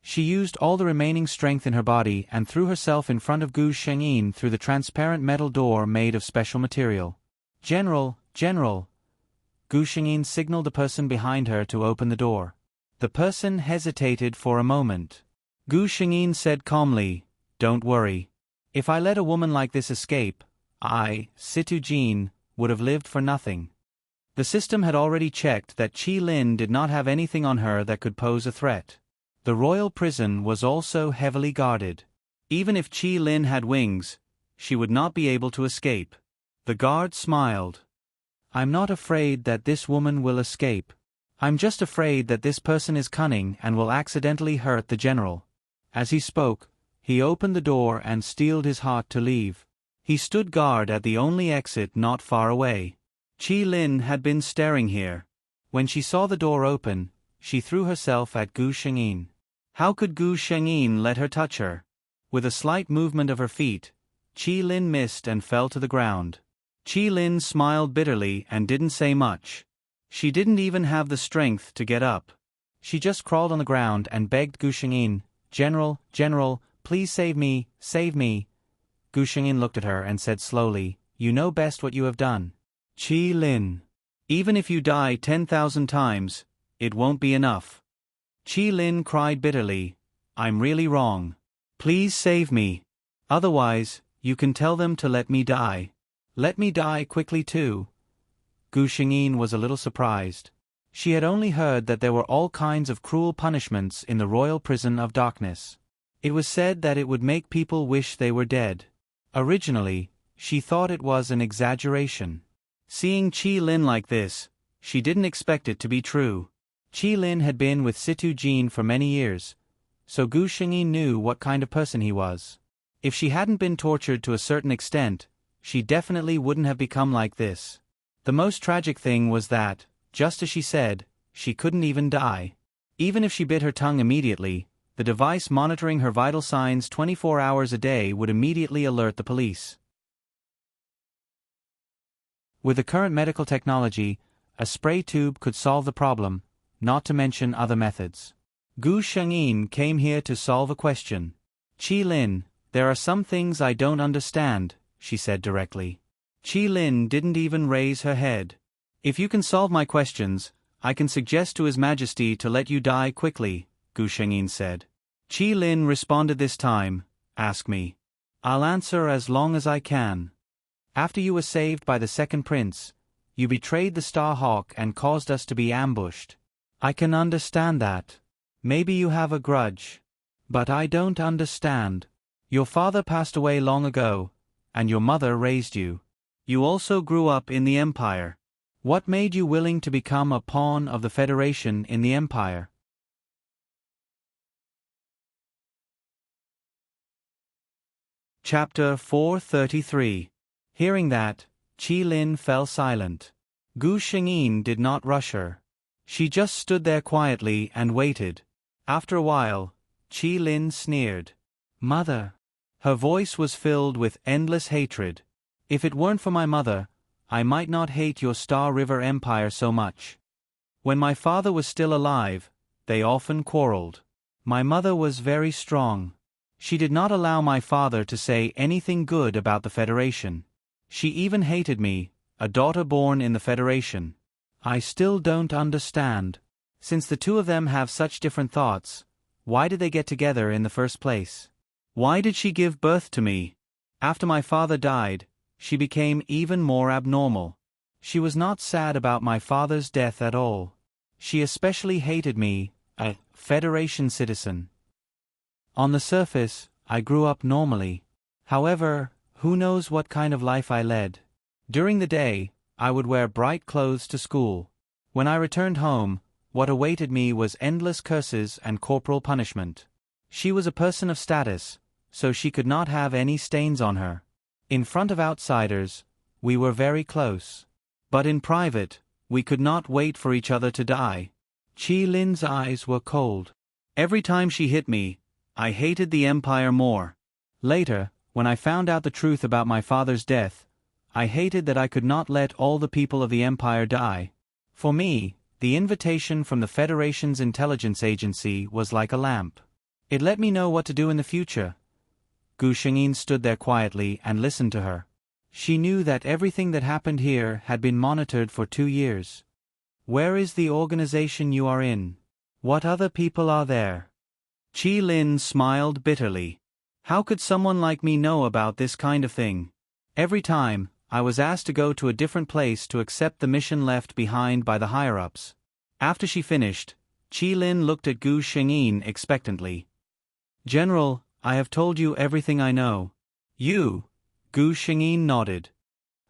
She used all the remaining strength in her body and threw herself in front of Gu Shengyin through the transparent metal door made of special material. "General, General!" Gu Shengyin signaled the person behind her to open the door. The person hesitated for a moment. Gu Shengyin said calmly, "Don't worry. If I let a woman like this escape, I, Situ Jin, would have lived for nothing." The system had already checked that Qi Lin did not have anything on her that could pose a threat. The royal prison was also heavily guarded. Even if Qi Lin had wings, she would not be able to escape. The guard smiled. "I'm not afraid that this woman will escape. I'm just afraid that this person is cunning and will accidentally hurt the general." As he spoke, he opened the door and steeled his heart to leave. He stood guard at the only exit not far away. Qi Lin had been staring here. When she saw the door open, she threw herself at Gu Shengyin. How could Gu Shengyin let her touch her? With a slight movement of her feet, Qi Lin missed and fell to the ground. Qi Lin smiled bitterly and didn't say much. She didn't even have the strength to get up. She just crawled on the ground and begged Gu Shengyin, "General, General, please save me, save me." Gu Shengyin looked at her and said slowly, "You know best what you have done. Qi Lin. Even if you die 10,000 times, it won't be enough." Qi Lin cried bitterly, "I'm really wrong. Please save me. Otherwise, you can tell them to let me die. Let me die quickly too." Gu Shengyin was a little surprised. She had only heard that there were all kinds of cruel punishments in the royal prison of darkness. It was said that it would make people wish they were dead. Originally, she thought it was an exaggeration. Seeing Qi Lin like this, she didn't expect it to be true. Qi Lin had been with Situ Jin for many years, so Gu Shengyin knew what kind of person he was. If she hadn't been tortured to a certain extent, she definitely wouldn't have become like this. The most tragic thing was that, just as she said, she couldn't even die. Even if she bit her tongue immediately, the device monitoring her vital signs 24 hours a day would immediately alert the police. With the current medical technology, a spray tube could solve the problem, not to mention other methods. Gu Shengyin came here to solve a question. "Qi Lin, there are some things I don't understand," she said directly. Qi Lin didn't even raise her head. "If you can solve my questions, I can suggest to His Majesty to let you die quickly," Gu Shengyin said. Qi Lin responded this time, "Ask me. I'll answer as long as I can. After you were saved by the second prince, you betrayed the Star Hawk and caused us to be ambushed. I can understand that. Maybe you have a grudge. But I don't understand. Your father passed away long ago, and your mother raised you. You also grew up in the Empire. What made you willing to become a pawn of the Federation in the Empire?" Chapter 433. Hearing that, Qi Lin fell silent. Gu Shengyin did not rush her. She just stood there quietly and waited. After a while, Qi Lin sneered. "Mother." Her voice was filled with endless hatred. "If it weren't for my mother, I might not hate your Star River Empire so much. When my father was still alive, they often quarreled. My mother was very strong. She did not allow my father to say anything good about the Federation. She even hated me, a daughter born in the Federation. I still don't understand. Since the two of them have such different thoughts, why did they get together in the first place? Why did she give birth to me? After my father died, she became even more abnormal. She was not sad about my father's death at all. She especially hated me, a Federation citizen. On the surface, I grew up normally. However, who knows what kind of life I led. During the day, I would wear bright clothes to school. When I returned home, what awaited me was endless curses and corporal punishment. She was a person of status, so she could not have any stains on her. In front of outsiders, we were very close. But in private, we could not wait for each other to die. Qi Lin's eyes were cold. Every time she hit me, I hated the Empire more. Later, when I found out the truth about my father's death, I hated that I could not let all the people of the Empire die. For me, the invitation from the Federation's intelligence agency was like a lamp. It let me know what to do in the future. Gu Shengyin stood there quietly and listened to her. She knew that everything that happened here had been monitored for 2 years. Where is the organization you are in? What other people are there? Qi Lin smiled bitterly. How could someone like me know about this kind of thing? Every time, I was asked to go to a different place to accept the mission left behind by the higher-ups. After she finished, Qi Lin looked at Gu Shengyin expectantly. General, I have told you everything I know. Gu Shengyin nodded.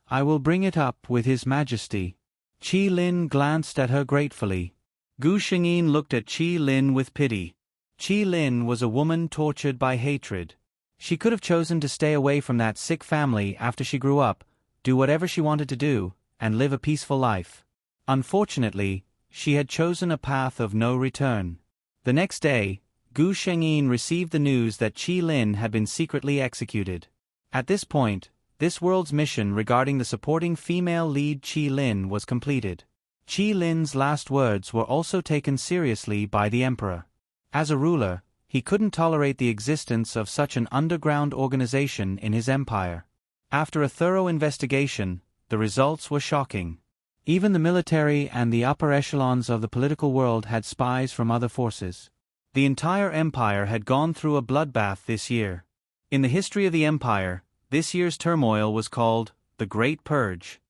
I will bring it up with His Majesty. Qi Lin glanced at her gratefully. Gu Shengyin looked at Qi Lin with pity. Qi Lin was a woman tortured by hatred. She could have chosen to stay away from that sick family after she grew up, do whatever she wanted to do, and live a peaceful life. Unfortunately, she had chosen a path of no return. The next day, Gu Shengyin received the news that Qi Lin had been secretly executed. At this point, this world's mission regarding the supporting female lead Qi Lin was completed. Qi Lin's last words were also taken seriously by the emperor. As a ruler, he couldn't tolerate the existence of such an underground organization in his empire. After a thorough investigation, the results were shocking. Even the military and the upper echelons of the political world had spies from other forces. The entire empire had gone through a bloodbath this year. In the history of the empire, this year's turmoil was called the Great Purge.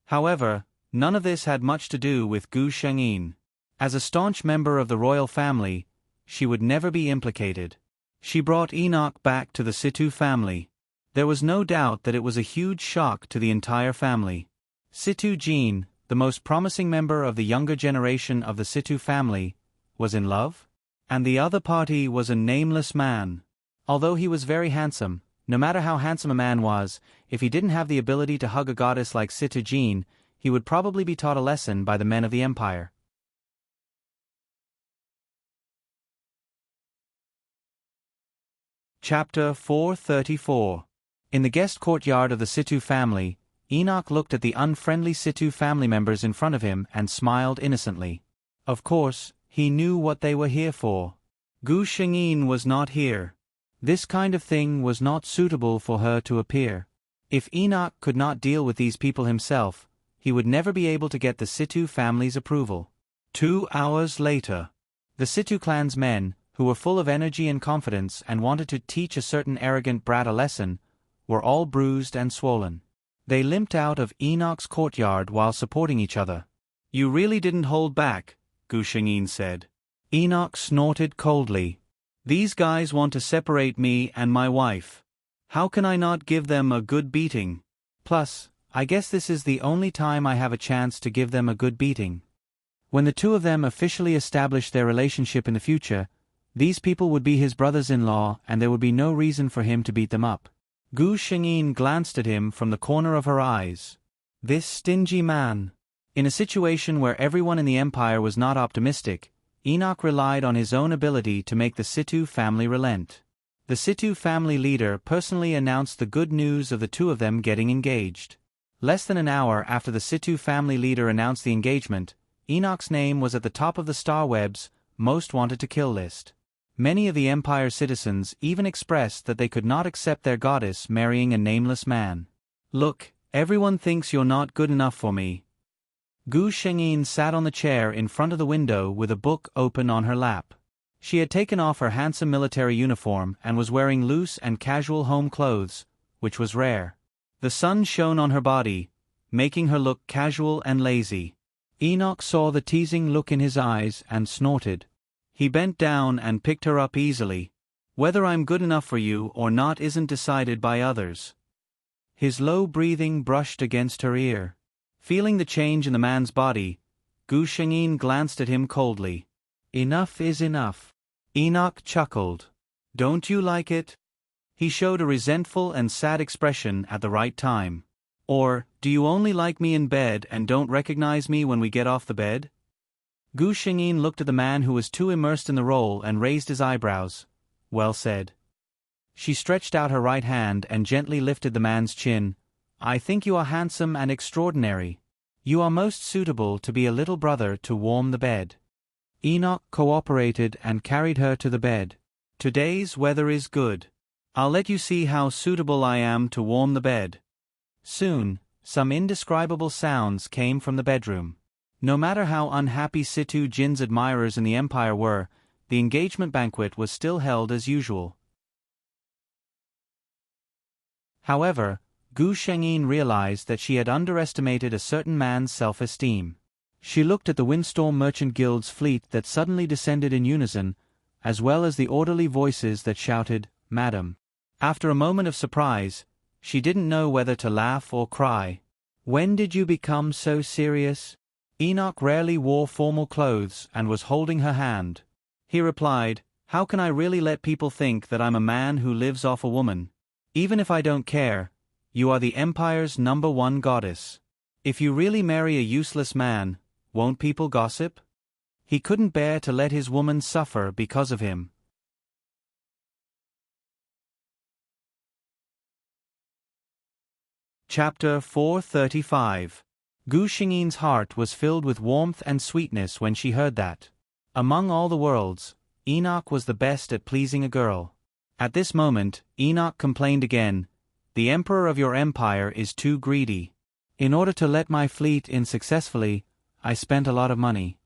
However, none of this had much to do with Gu Shengyin. As a staunch member of the royal family, she would never be implicated. She brought Enoch back to the Situ family. There was no doubt that it was a huge shock to the entire family. Situ Jin, the most promising member of the younger generation of the Situ family, was in love? And the other party was a nameless man. Although he was very handsome, no matter how handsome a man was, if he didn't have the ability to hug a goddess like Situ Jin, he would probably be taught a lesson by the men of the empire. Chapter 434. In the guest courtyard of the Situ family, Enoch looked at the unfriendly Situ family members in front of him and smiled innocently. Of course, he knew what they were here for. Gu Shengyin was not here. This kind of thing was not suitable for her to appear. If Enoch could not deal with these people himself, he would never be able to get the Situ family's approval. 2 hours later, the Situ clan's men, who were full of energy and confidence and wanted to teach a certain arrogant brat a lesson, were all bruised and swollen. They limped out of Enoch's courtyard while supporting each other. You really didn't hold back, Gu Shengyin said. Enoch snorted coldly. These guys want to separate me and my wife. How can I not give them a good beating? Plus, I guess this is the only time I have a chance to give them a good beating. When the two of them officially establish their relationship in the future, these people would be his brothers-in-law and there would be no reason for him to beat them up. Gu Shengyin glanced at him from the corner of her eyes. This stingy man. In a situation where everyone in the empire was not optimistic, Enoch relied on his own ability to make the Situ family relent. The Situ family leader personally announced the good news of the two of them getting engaged. Less than an hour after the Situ family leader announced the engagement, Enoch's name was at the top of the Starweb's most wanted to kill list. Many of the Empire's citizens even expressed that they could not accept their goddess marrying a nameless man. Look, everyone thinks you're not good enough for me. Gu Shengyin sat on the chair in front of the window with a book open on her lap. She had taken off her handsome military uniform and was wearing loose and casual home clothes, which was rare. The sun shone on her body, making her look casual and lazy. Enoch saw the teasing look in his eyes and snorted. He bent down and picked her up easily. Whether I'm good enough for you or not isn't decided by others. His low breathing brushed against her ear. Feeling the change in the man's body, Gu Shengyin glanced at him coldly. Enough is enough. Enoch chuckled. Don't you like it? He showed a resentful and sad expression at the right time. Or, do you only like me in bed and don't recognize me when we get off the bed? Gu Shengyin looked at the man who was too immersed in the role and raised his eyebrows. Well said. She stretched out her right hand and gently lifted the man's chin. I think you are handsome and extraordinary. You are most suitable to be a little brother to warm the bed. Enoch cooperated and carried her to the bed. Today's weather is good. I'll let you see how suitable I am to warm the bed. Soon, some indescribable sounds came from the bedroom. No matter how unhappy Situ Jin's admirers in the empire were, the engagement banquet was still held as usual. However, Gu Shengyin realized that she had underestimated a certain man's self-esteem. She looked at the Windstorm Merchant Guild's fleet that suddenly descended in unison, as well as the orderly voices that shouted, "Madam." After a moment of surprise, she didn't know whether to laugh or cry. "When did you become so serious?" Enoch rarely wore formal clothes and was holding her hand. He replied, "How can I really let people think that I'm a man who lives off a woman? Even if I don't care, you are the Empire's #1 goddess. If you really marry a useless man, won't people gossip?" He couldn't bear to let his woman suffer because of him. Chapter 435. Gu Xingyin's heart was filled with warmth and sweetness when she heard that. Among all the worlds, Enoch was the best at pleasing a girl. At this moment, Enoch complained again, "The emperor of your empire is too greedy. In order to let my fleet in successfully, I spent a lot of money."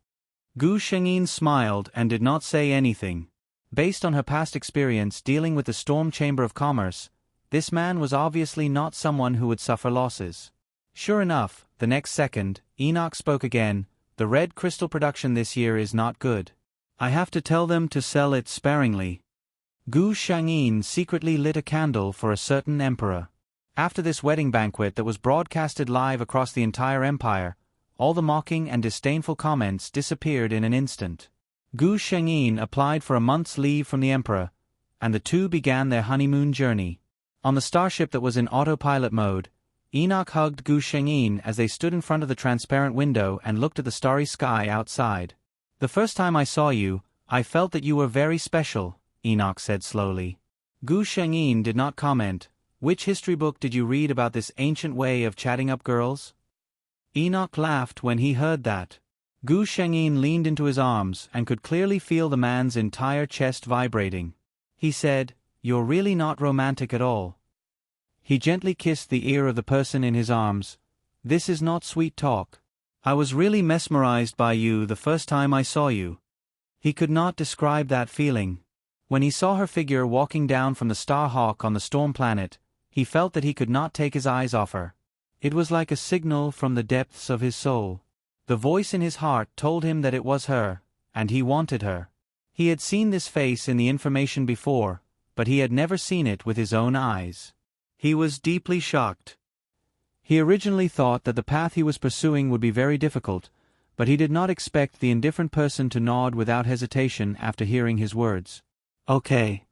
Gu Shengyin smiled and did not say anything. Based on her past experience dealing with the Storm Chamber of Commerce, this man was obviously not someone who would suffer losses. Sure enough, the next second, Enoch spoke again, "The red crystal production this year is not good. I have to tell them to sell it sparingly." Gu Shengyin secretly lit a candle for a certain emperor. After this wedding banquet that was broadcasted live across the entire empire, all the mocking and disdainful comments disappeared in an instant. Gu Shengyin applied for a month's leave from the emperor, and the two began their honeymoon journey. On the starship that was in autopilot mode, Enoch hugged Gu Shengyin as they stood in front of the transparent window and looked at the starry sky outside. "The first time I saw you, I felt that you were very special," Enoch said slowly. Gu Shengyin did not comment. "Which history book did you read about this ancient way of chatting up girls?" Enoch laughed when he heard that. Gu Shengyin leaned into his arms and could clearly feel the man's entire chest vibrating. He said, "You're really not romantic at all." He gently kissed the ear of the person in his arms. "This is not sweet talk. I was really mesmerized by you the first time I saw you." He could not describe that feeling. When he saw her figure walking down from the Star Hawk on the Storm Planet, he felt that he could not take his eyes off her. It was like a signal from the depths of his soul. The voice in his heart told him that it was her, and he wanted her. He had seen this face in the information before, but he had never seen it with his own eyes. He was deeply shocked. He originally thought that the path he was pursuing would be very difficult, but he did not expect the indifferent person to nod without hesitation after hearing his words. "Okay."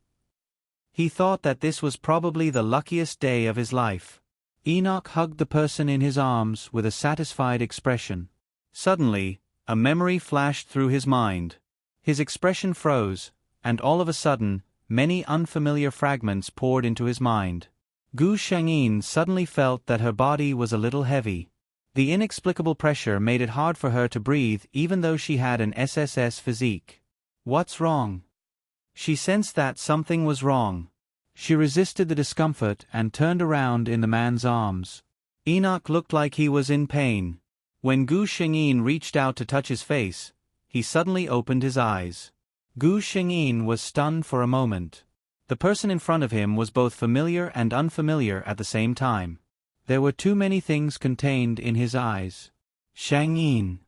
He thought that this was probably the luckiest day of his life. Enoch hugged the person in his arms with a satisfied expression. Suddenly, a memory flashed through his mind. His expression froze, and all of a sudden, many unfamiliar fragments poured into his mind. Gu Shengyin suddenly felt that her body was a little heavy. The inexplicable pressure made it hard for her to breathe even though she had an SSS physique. What's wrong? She sensed that something was wrong. She resisted the discomfort and turned around in the man's arms. Enoch looked like he was in pain. When Gu Shengyin reached out to touch his face, he suddenly opened his eyes. Gu Shengyin was stunned for a moment. The person in front of him was both familiar and unfamiliar at the same time. There were too many things contained in his eyes. Shengyin.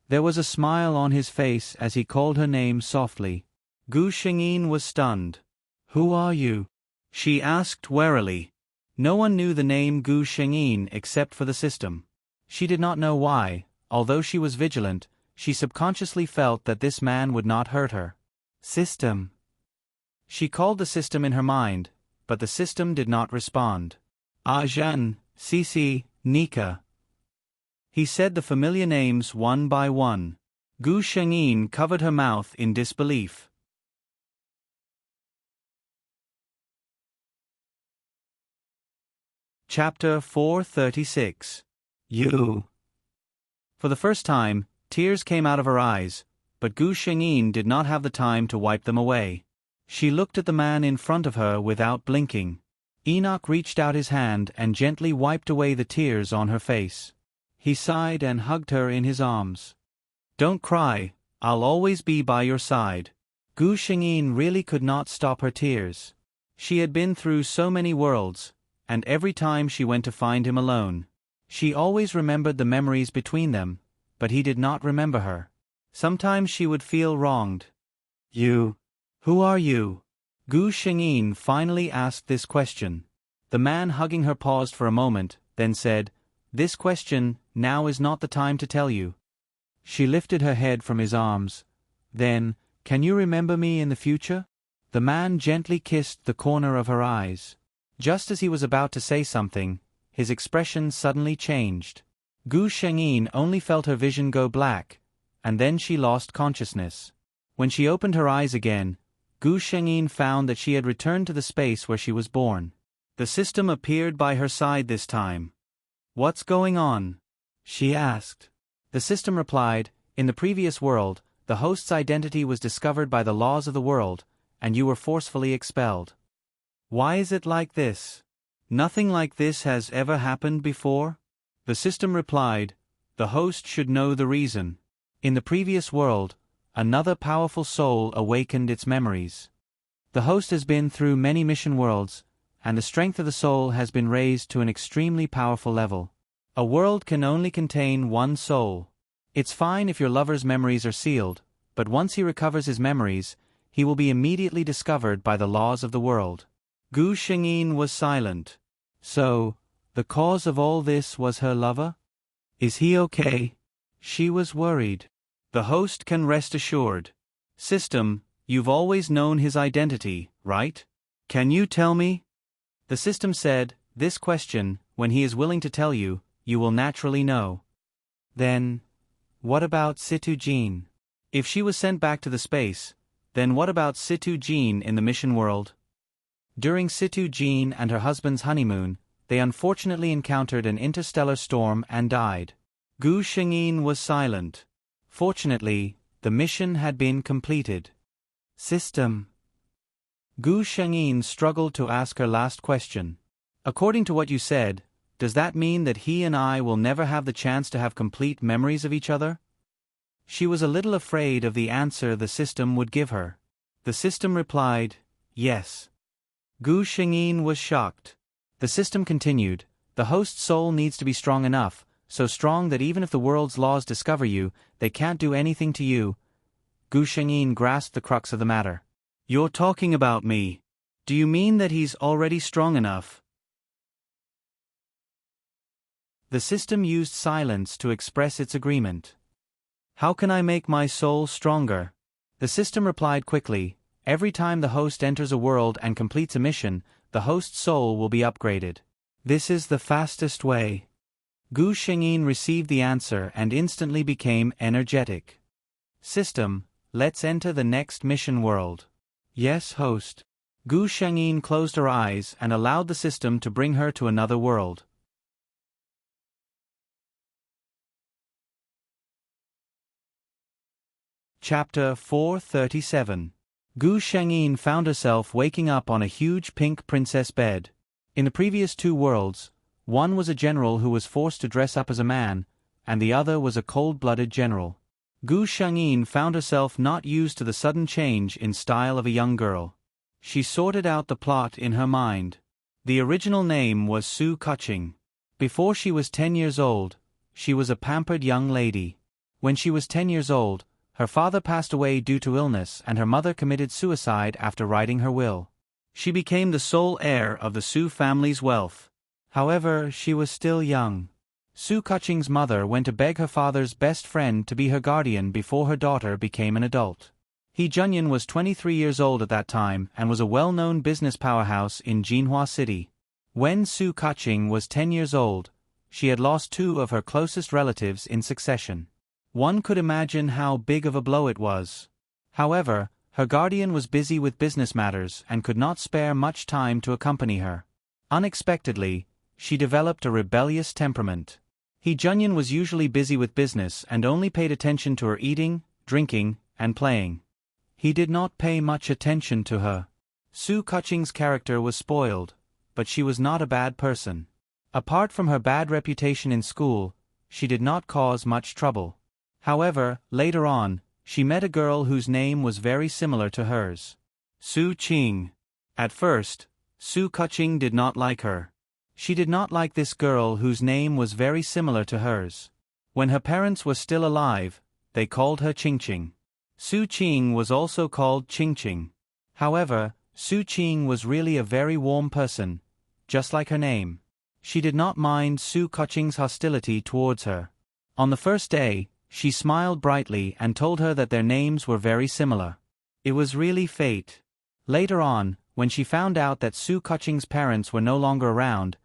There was a smile on his face as he called her name softly. Gu Shengyin was stunned. "Who are you?" she asked warily. No one knew the name Gu Shengyin except for the system. She did not know why, although she was vigilant, she subconsciously felt that this man would not hurt her. "System." She called the system in her mind, but the system did not respond. "Ajan, Sisi, Nika." He said the familiar names one by one. Gu Shengyin covered her mouth in disbelief. Chapter 436. You. For the first time, tears came out of her eyes, but Gu Shengyin did not have the time to wipe them away. She looked at the man in front of her without blinking. Enoch reached out his hand and gently wiped away the tears on her face. He sighed and hugged her in his arms. "Don't cry, I'll always be by your side." Gu Shengyin really could not stop her tears. She had been through so many worlds, and every time she went to find him alone, she always remembered the memories between them, but he did not remember her. Sometimes she would feel wronged. "You? Who are you?" Gu Shengyin finally asked this question. The man hugging her paused for a moment, then said, "This question, now is not the time to tell you." She lifted her head from his arms. Then, "Can you remember me in the future?" The man gently kissed the corner of her eyes. Just as he was about to say something, his expression suddenly changed. Gu Shengyin only felt her vision go black, and then she lost consciousness. When she opened her eyes again, Gu Shengyin found that she had returned to the space where she was born. The system appeared by her side this time. "What's going on?" she asked. The system replied, "In the previous world, the host's identity was discovered by the laws of the world, and you were forcefully expelled." "Why is it like this? Nothing like this has ever happened before?" The system replied, "The host should know the reason. In the previous world, another powerful soul awakened its memories. The host has been through many mission worlds, and the strength of the soul has been raised to an extremely powerful level. A world can only contain one soul. It's fine if your lover's memories are sealed, but once he recovers his memories, he will be immediately discovered by the laws of the world." Gu Shengyin was silent. So, the cause of all this was her lover? Is he okay? She was worried. The host can rest assured. System, you've always known his identity, right? Can you tell me? The system said, "This question, when he is willing to tell you, you will naturally know." Then, what about Situ Jean? If she was sent back to the space, then what about Situ Jean in the mission world? During Situ Jean and her husband's honeymoon, they unfortunately encountered an interstellar storm and died. Gu Shengyin was silent. Fortunately, the mission had been completed. System. Gu Shengyin struggled to ask her last question. "According to what you said, does that mean that he and I will never have the chance to have complete memories of each other?" She was a little afraid of the answer the system would give her. The system replied, "Yes." Gu Shengyin was shocked. The system continued, "The host's soul needs to be strong enough, so strong that even if the world's laws discover you, they can't do anything to you." Gu Shengyin grasped the crux of the matter. "You're talking about me. Do you mean that he's already strong enough?" The system used silence to express its agreement. "How can I make my soul stronger?" The system replied quickly, "Every time the host enters a world and completes a mission, the host's soul will be upgraded. This is the fastest way." Gu Shengyin received the answer and instantly became energetic. "System, let's enter the next mission world." "Yes, host." Gu Shengyin closed her eyes and allowed the system to bring her to another world. Chapter 437. Gu Shengyin found herself waking up on a huge pink princess bed. In the previous two worlds, one was a general who was forced to dress up as a man, and the other was a cold-blooded general. Gu Shengyin found herself not used to the sudden change in style of a young girl. She sorted out the plot in her mind. The original name was Su Kuching. Before she was 10 years old, she was a pampered young lady. When she was 10 years old, her father passed away due to illness and her mother committed suicide after writing her will. She became the sole heir of the Su family's wealth. However, she was still young. Su Kuching's mother went to beg her father's best friend to be her guardian before her daughter became an adult. He Junyan was 23 years old at that time and was a well-known business powerhouse in Jinhua City. When Su Kuching was 10 years old, she had lost two of her closest relatives in succession. One could imagine how big of a blow it was. However, her guardian was busy with business matters and could not spare much time to accompany her. Unexpectedly, she developed a rebellious temperament. Junyan was usually busy with business and only paid attention to her eating, drinking, and playing. He did not pay much attention to her. Su Kuching's character was spoiled, but she was not a bad person. Apart from her bad reputation in school, she did not cause much trouble. However, later on, she met a girl whose name was very similar to hers. Su Qing. At first, Su Kuching did not like her. She did not like this girl whose name was very similar to hers. When her parents were still alive, they called her Qingqing. Su Qing was also called Qingqing. However, Su Qing was really a very warm person, just like her name. She did not mind Su Kuching's hostility towards her. On the first day, she smiled brightly and told her that their names were very similar. It was really fate. Later on, when she found out that Su Kuching's parents were no longer around,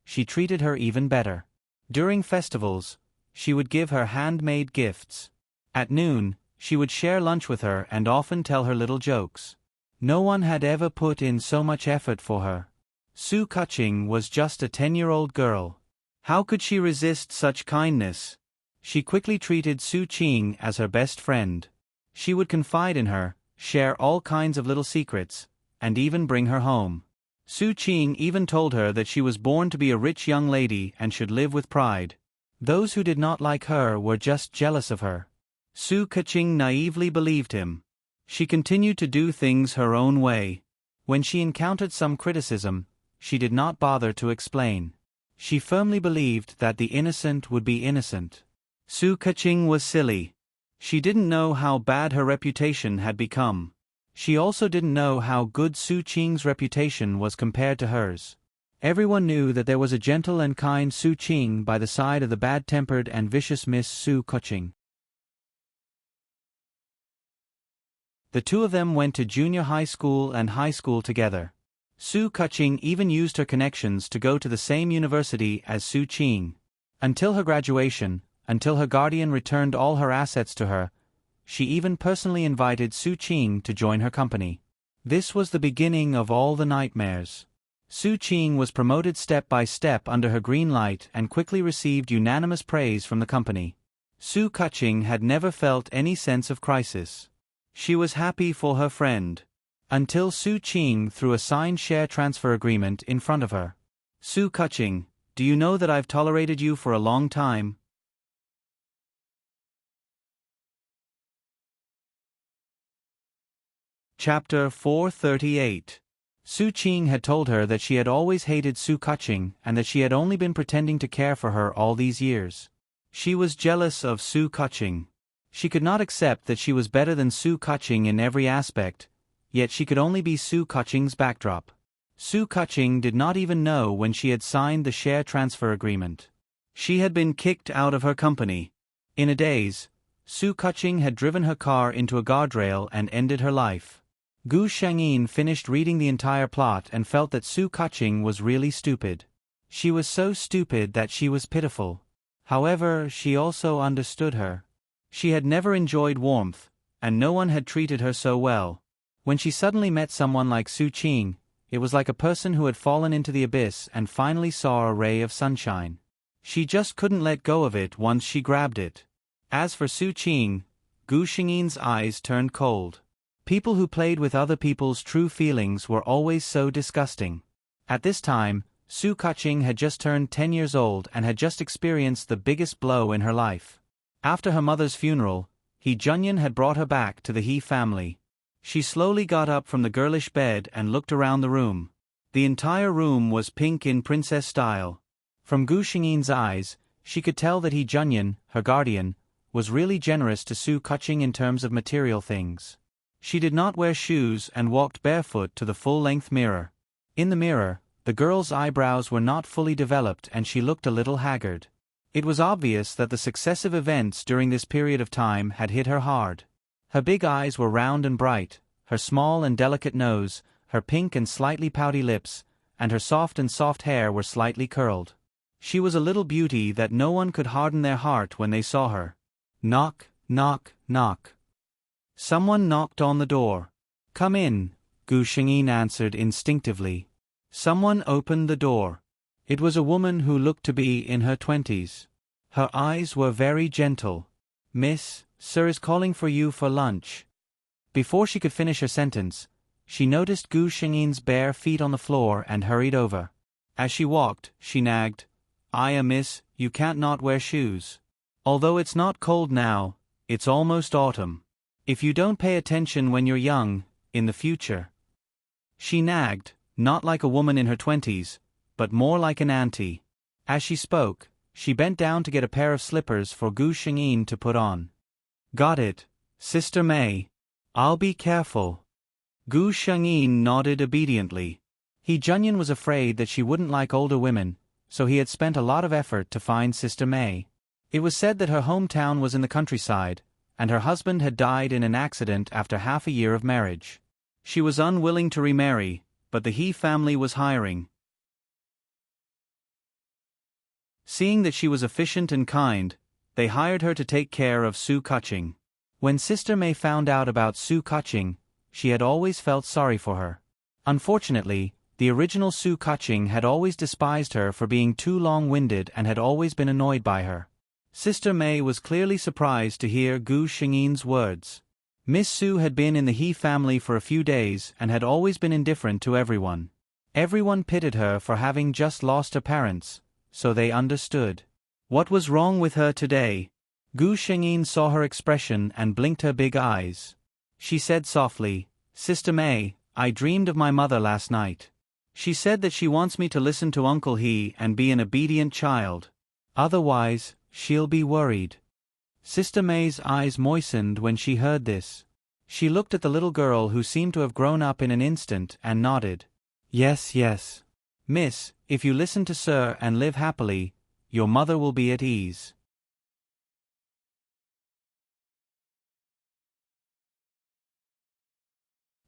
she treated her even better. During festivals, she would give her handmade gifts. At noon, she would share lunch with her and often tell her little jokes. No one had ever put in so much effort for her. Su Kuching was just a 10-year-old girl. How could she resist such kindness? She quickly treated Su Qing as her best friend. She would confide in her, share all kinds of little secrets, and even bring her home. Su Qing even told her that she was born to be a rich young lady and should live with pride. Those who did not like her were just jealous of her. Su Kuching naively believed him. She continued to do things her own way. When she encountered some criticism, she did not bother to explain. She firmly believed that the innocent would be innocent. Su Kuching was silly. She didn't know how bad her reputation had become. She also didn't know how good Su Qing's reputation was compared to hers. Everyone knew that there was a gentle and kind Su Qing by the side of the bad-tempered and vicious Miss Su Kuching. The two of them went to junior high school and high school together. Su Kuching even used her connections to go to the same university as Su Qing. Until her graduation, until her guardian returned all her assets to her, she even personally invited Su Qing to join her company. This was the beginning of all the nightmares. Su Qing was promoted step by step under her green light and quickly received unanimous praise from the company. Su Kuching had never felt any sense of crisis. She was happy for her friend. Until Su Qing threw a signed share transfer agreement in front of her. Su Kuching, do you know that I've tolerated you for a long time? Chapter 438. Su Qing had told her that she had always hated Su Kuching and that she had only been pretending to care for her all these years. She was jealous of Su Kuching. She could not accept that she was better than Su Kuching in every aspect, yet she could only be Su Kuching's backdrop. Su Kuching did not even know when she had signed the share transfer agreement. She had been kicked out of her company. In a daze, Su Kuching had driven her car into a guardrail and ended her life. Gu Shangyin finished reading the entire plot and felt that Su Kuching was really stupid. She was so stupid that she was pitiful. However, she also understood her. She had never enjoyed warmth, and no one had treated her so well. When she suddenly met someone like Su Qing, it was like a person who had fallen into the abyss and finally saw a ray of sunshine. She just couldn't let go of it once she grabbed it. As for Su Qing, Gu Xingyin's eyes turned cold. People who played with other people's true feelings were always so disgusting. At this time, Su Kuching had just turned 10 years old and had just experienced the biggest blow in her life. After her mother's funeral, Junyan had brought her back to the He family. She slowly got up from the girlish bed and looked around the room. The entire room was pink in princess style. From Gu Xingyin's eyes, she could tell that Junyan, her guardian, was really generous to Su Kuching in terms of material things. She did not wear shoes and walked barefoot to the full-length mirror. In the mirror, the girl's eyebrows were not fully developed and she looked a little haggard. It was obvious that the successive events during this period of time had hit her hard. Her big eyes were round and bright, her small and delicate nose, her pink and slightly pouty lips, and her soft hair were slightly curled. She was a little beauty that no one could harden their heart when they saw her. Knock, knock, knock. Someone knocked on the door. Come in, Gu Xingyin answered instinctively. Someone opened the door. It was a woman who looked to be in her 20s. Her eyes were very gentle. "Miss, sir is calling for you for lunch." Before she could finish her sentence, she noticed Gu Shengyin's bare feet on the floor and hurried over. As she walked, she nagged, Miss, you can't not wear shoes. Although it's not cold now, it's almost autumn. If you don't pay attention when you're young, in the future." She nagged, not like a woman in her 20s, but more like an auntie. As she spoke, she bent down to get a pair of slippers for Gu Shengyin to put on. "Got it, Sister May. I'll be careful." Gu Shengyin nodded obediently. Junyan was afraid that she wouldn't like older women, so he had spent a lot of effort to find Sister May. It was said that her hometown was in the countryside, and her husband had died in an accident after half a year of marriage. She was unwilling to remarry, but the He family was hiring. Seeing that she was efficient and kind, they hired her to take care of Su Kuching. When Sister May found out about Su Kuching, she had always felt sorry for her. Unfortunately, the original Su Kuching had always despised her for being too long-winded and had always been annoyed by her. Sister May was clearly surprised to hear Gu Shengyin's words. Miss Su had been in the He family for a few days and had always been indifferent to everyone. Everyone pitied her for having just lost her parents, so they understood. What was wrong with her today? Gu Shengyin saw her expression and blinked her big eyes. She said softly, "Sister May, I dreamed of my mother last night. She said that she wants me to listen to Uncle He and be an obedient child. Otherwise, she'll be worried." Sister May's eyes moistened when she heard this. She looked at the little girl who seemed to have grown up in an instant and nodded. "Yes, yes. Miss, if you listen to Sir and live happily, your mother will be at ease."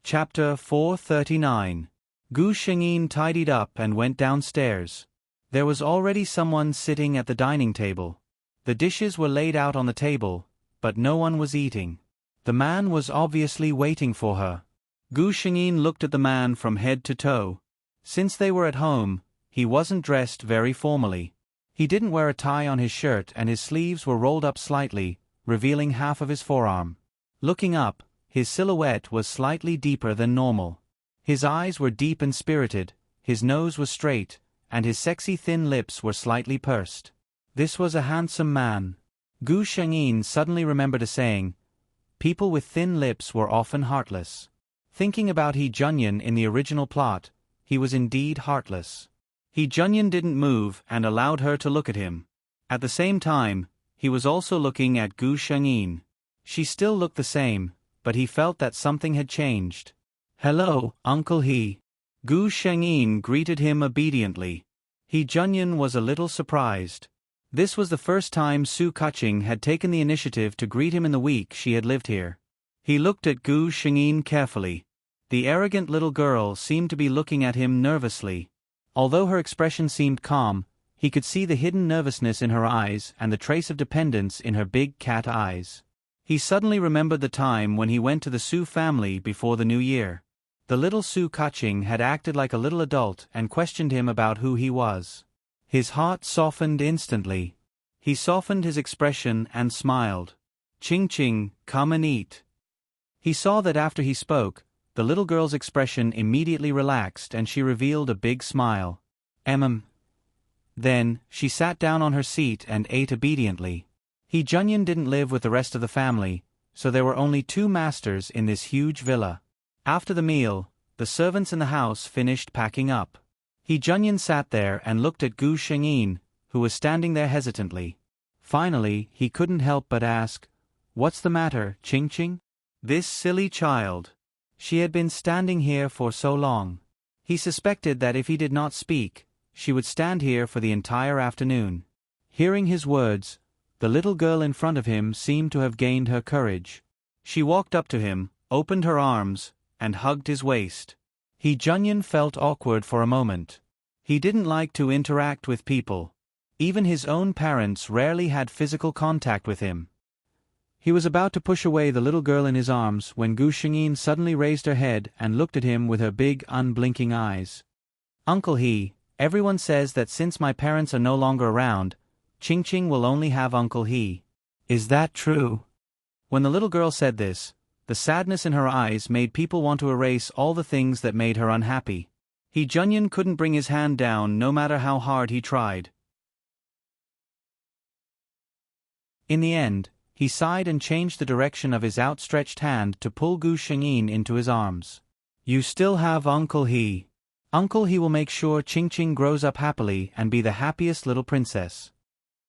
Chapter 439. Gu Shengyin tidied up and went downstairs. There was already someone sitting at the dining table. The dishes were laid out on the table, but no one was eating. The man was obviously waiting for her. Gu Shengyin looked at the man from head to toe. Since they were at home, he wasn't dressed very formally. He didn't wear a tie on his shirt and his sleeves were rolled up slightly, revealing half of his forearm. Looking up, his silhouette was slightly deeper than normal. His eyes were deep and spirited, his nose was straight, and his sexy thin lips were slightly pursed. This was a handsome man. Gu Shengyin suddenly remembered a saying, "People with thin lips were often heartless." Thinking about Junyan in the original plot, he was indeed heartless. Junyan didn't move and allowed her to look at him. At the same time, he was also looking at Gu Shengyin. She still looked the same, but he felt that something had changed. "Hello, Uncle He." Gu Shengyin greeted him obediently. Junyan was a little surprised. This was the first time Su Kuching had taken the initiative to greet him in the week she had lived here. He looked at Gu Shengyin carefully. The arrogant little girl seemed to be looking at him nervously. Although her expression seemed calm, he could see the hidden nervousness in her eyes and the trace of dependence in her big cat eyes. He suddenly remembered the time when he went to the Su family before the new year. The little Su Kuching had acted like a little adult and questioned him about who he was. His heart softened instantly. He softened his expression and smiled. "Ching Ching, come and eat." He saw that after he spoke, the little girl's expression immediately relaxed and she revealed a big smile. Then, she sat down on her seat and ate obediently. Junyan didn't live with the rest of the family, so there were only two masters in this huge villa. After the meal, the servants in the house finished packing up. Junyan sat there and looked at Gu Shengyin, who was standing there hesitantly. Finally, he couldn't help but ask, "What's the matter, Ching Ching?" This silly child. She had been standing here for so long. He suspected that if he did not speak, she would stand here for the entire afternoon. Hearing his words, the little girl in front of him seemed to have gained her courage. She walked up to him, opened her arms, and hugged his waist. Junyan felt awkward for a moment. He didn't like to interact with people. Even his own parents rarely had physical contact with him. He was about to push away the little girl in his arms when Gu Shengyin suddenly raised her head and looked at him with her big, unblinking eyes. "Uncle He, everyone says that since my parents are no longer around, Ching Ching will only have Uncle He. Is that true? When the little girl said this, the sadness in her eyes made people want to erase all the things that made her unhappy. He Junyan couldn't bring his hand down no matter how hard he tried. In the end, he sighed and changed the direction of his outstretched hand to pull Gu Shengyin into his arms. You still have Uncle He. Uncle He will make sure Ching Ching grows up happily and be the happiest little princess.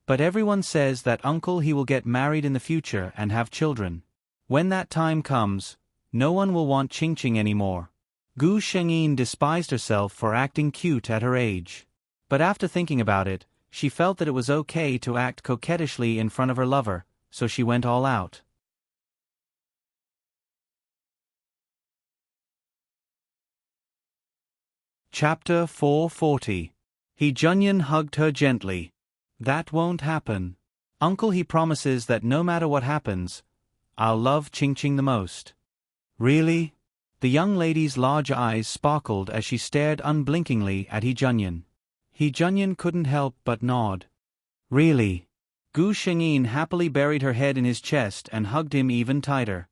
But everyone says that Uncle He will get married in the future and have children. When that time comes, no one will want Ching Ching anymore. Gu Shengyin despised herself for acting cute at her age. But after thinking about it, she felt that it was okay to act coquettishly in front of her lover, so she went all out. Chapter 440. He Junyan hugged her gently. That won't happen. Uncle He promises that no matter what happens, I'll love Ching Ching the most. Really? The young lady's large eyes sparkled as she stared unblinkingly at He Junyan. He Junyan couldn't help but nod. Really? Gu Shengyin happily buried her head in his chest and hugged him even tighter.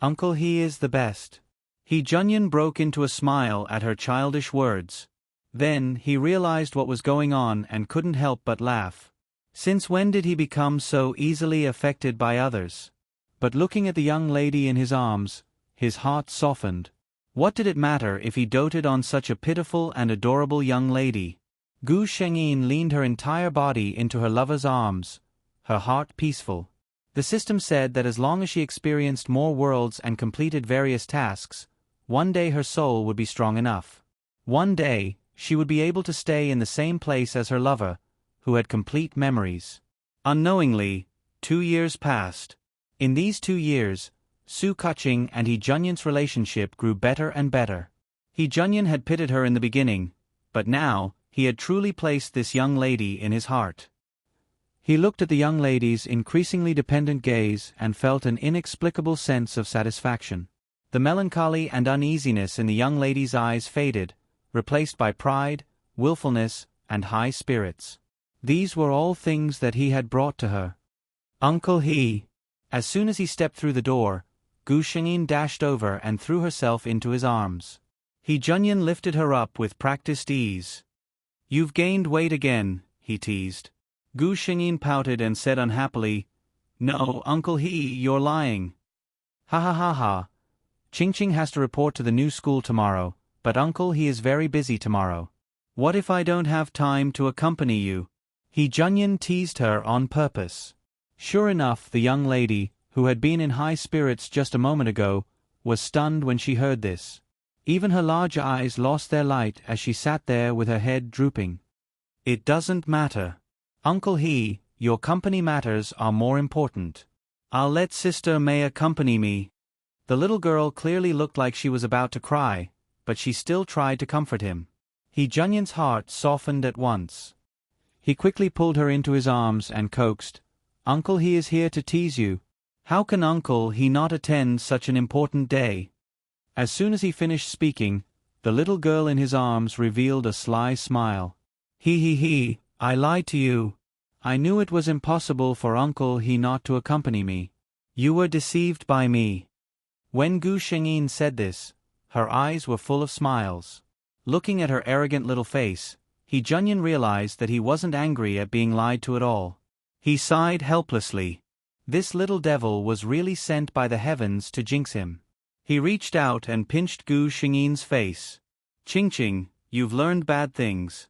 Uncle He is the best. He Junyan broke into a smile at her childish words. Then he realized what was going on and couldn't help but laugh. Since when did he become so easily affected by others? But looking at the young lady in his arms, his heart softened. What did it matter if he doted on such a pitiful and adorable young lady? Gu Shengyin leaned her entire body into her lover's arms, her heart peaceful. The system said that as long as she experienced more worlds and completed various tasks, one day her soul would be strong enough. One day, she would be able to stay in the same place as her lover, who had complete memories. Unknowingly, 2 years passed. In these 2 years, Su Kuching and He Junyan's relationship grew better and better. He Junyan had pitied her in the beginning, but now, he had truly placed this young lady in his heart. He looked at the young lady's increasingly dependent gaze and felt an inexplicable sense of satisfaction. The melancholy and uneasiness in the young lady's eyes faded, replaced by pride, willfulness, and high spirits. These were all things that he had brought to her. Uncle He. As soon as he stepped through the door, Gu Shengyin dashed over and threw herself into his arms. He Junyan lifted her up with practiced ease. You've gained weight again, he teased. Gu Shengyin pouted and said unhappily, No, Uncle He, you're lying. Ha ha ha ha. Ching Ching has to report to the new school tomorrow, but Uncle He is very busy tomorrow. What if I don't have time to accompany you? He Junyan teased her on purpose. Sure enough, the young lady, who had been in high spirits just a moment ago, was stunned when she heard this. Even her large eyes lost their light as she sat there with her head drooping. It doesn't matter. Uncle He, your company matters are more important. I'll let Sister May accompany me. The little girl clearly looked like she was about to cry, but she still tried to comfort him. He Junyan's heart softened at once. He quickly pulled her into his arms and coaxed, Uncle He is here to tease you. How can Uncle He not attend such an important day? As soon as he finished speaking, the little girl in his arms revealed a sly smile. He, I lied to you. I knew it was impossible for Uncle He not to accompany me. You were deceived by me. When Gu Shengyin said this, her eyes were full of smiles. Looking at her arrogant little face, He Junyan realized that he wasn't angry at being lied to at all. He sighed helplessly. This little devil was really sent by the heavens to jinx him. He reached out and pinched Gu Shengyin's face. Ching Ching, you've learned bad things.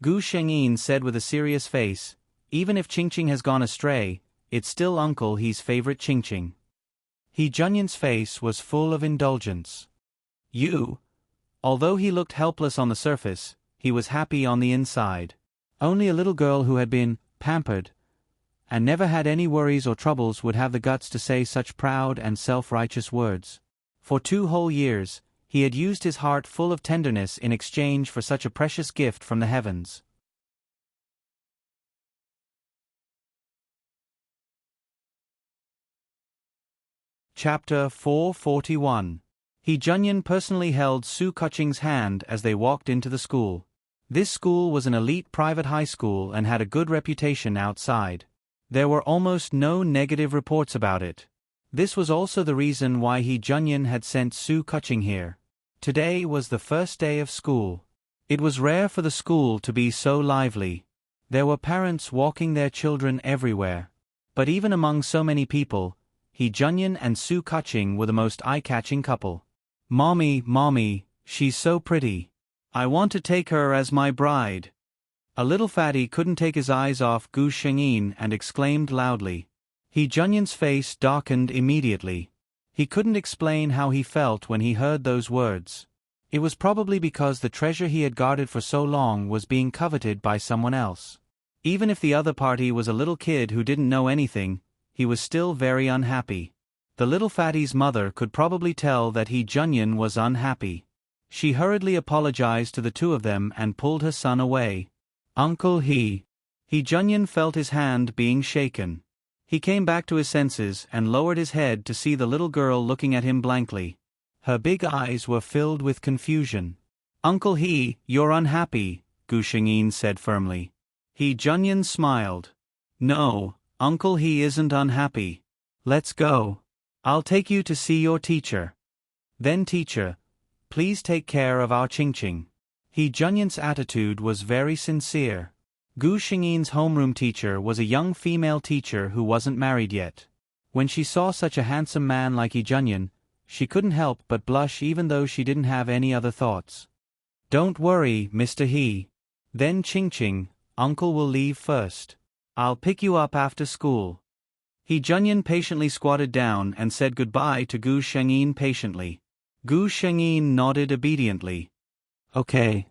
Gu Shengyin said with a serious face, even if Ching Ching has gone astray, it's still Uncle He's favorite Ching Ching. He Junyan's face was full of indulgence. Although he looked helpless on the surface, he was happy on the inside. Only a little girl who had been pampered and never had any worries or troubles would have the guts to say such proud and self-righteous words. For 2 whole years, he had used his heart full of tenderness in exchange for such a precious gift from the heavens. Chapter 441. He Junyan personally held Su Kuching's hand as they walked into the school. This school was an elite private high school and had a good reputation outside. There were almost no negative reports about it. This was also the reason why Junyan had sent Su Kuching here. Today was the first day of school. It was rare for the school to be so lively. There were parents walking their children everywhere. But even among so many people, Junyan and Su Kuching were the most eye-catching couple. Mommy, she's so pretty. I want to take her as my bride. A little fatty couldn't take his eyes off Gu Shengyin and exclaimed loudly. Junyan's face darkened immediately. He couldn't explain how he felt when he heard those words. It was probably because the treasure he had guarded for so long was being coveted by someone else. Even if the other party was a little kid who didn't know anything, he was still very unhappy. The little fatty's mother could probably tell that Junyan was unhappy. She hurriedly apologized to the two of them and pulled her son away. Uncle Junyan felt his hand being shaken. He came back to his senses and lowered his head to see the little girl looking at him blankly. Her big eyes were filled with confusion. Uncle you're unhappy, Gu Shengyin said firmly. Junyan smiled. No, Uncle isn't unhappy. Let's go. I'll take you to see your teacher. Then teacher, please take care of our Qingqing. Junyan's attitude was very sincere. Gu Shengyin's homeroom teacher was a young female teacher who wasn't married yet. When she saw such a handsome man like Junyan, she couldn't help but blush even though she didn't have any other thoughts. Don't worry, Mr. Then Qingqing, Uncle will leave first. I'll pick you up after school. Junyan patiently squatted down and said goodbye to Gu Shengyin patiently. Gu Shengyin nodded obediently. Okay.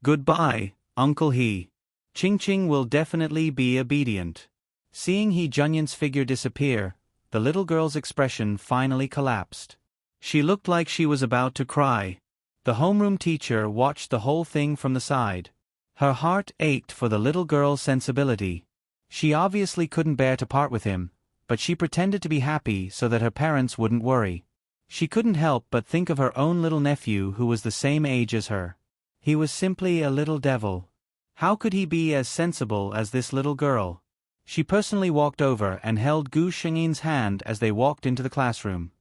Goodbye, Uncle Qingqing will definitely be obedient. Seeing Junyan's figure disappear, the little girl's expression finally collapsed. She looked like she was about to cry. The homeroom teacher watched the whole thing from the side. Her heart ached for the little girl's sensibility. She obviously couldn't bear to part with him, but she pretended to be happy so that her parents wouldn't worry. She couldn't help but think of her own little nephew who was the same age as her. He was simply a little devil. How could he be as sensible as this little girl? She personally walked over and held Gu Shengyin's hand as they walked into the classroom.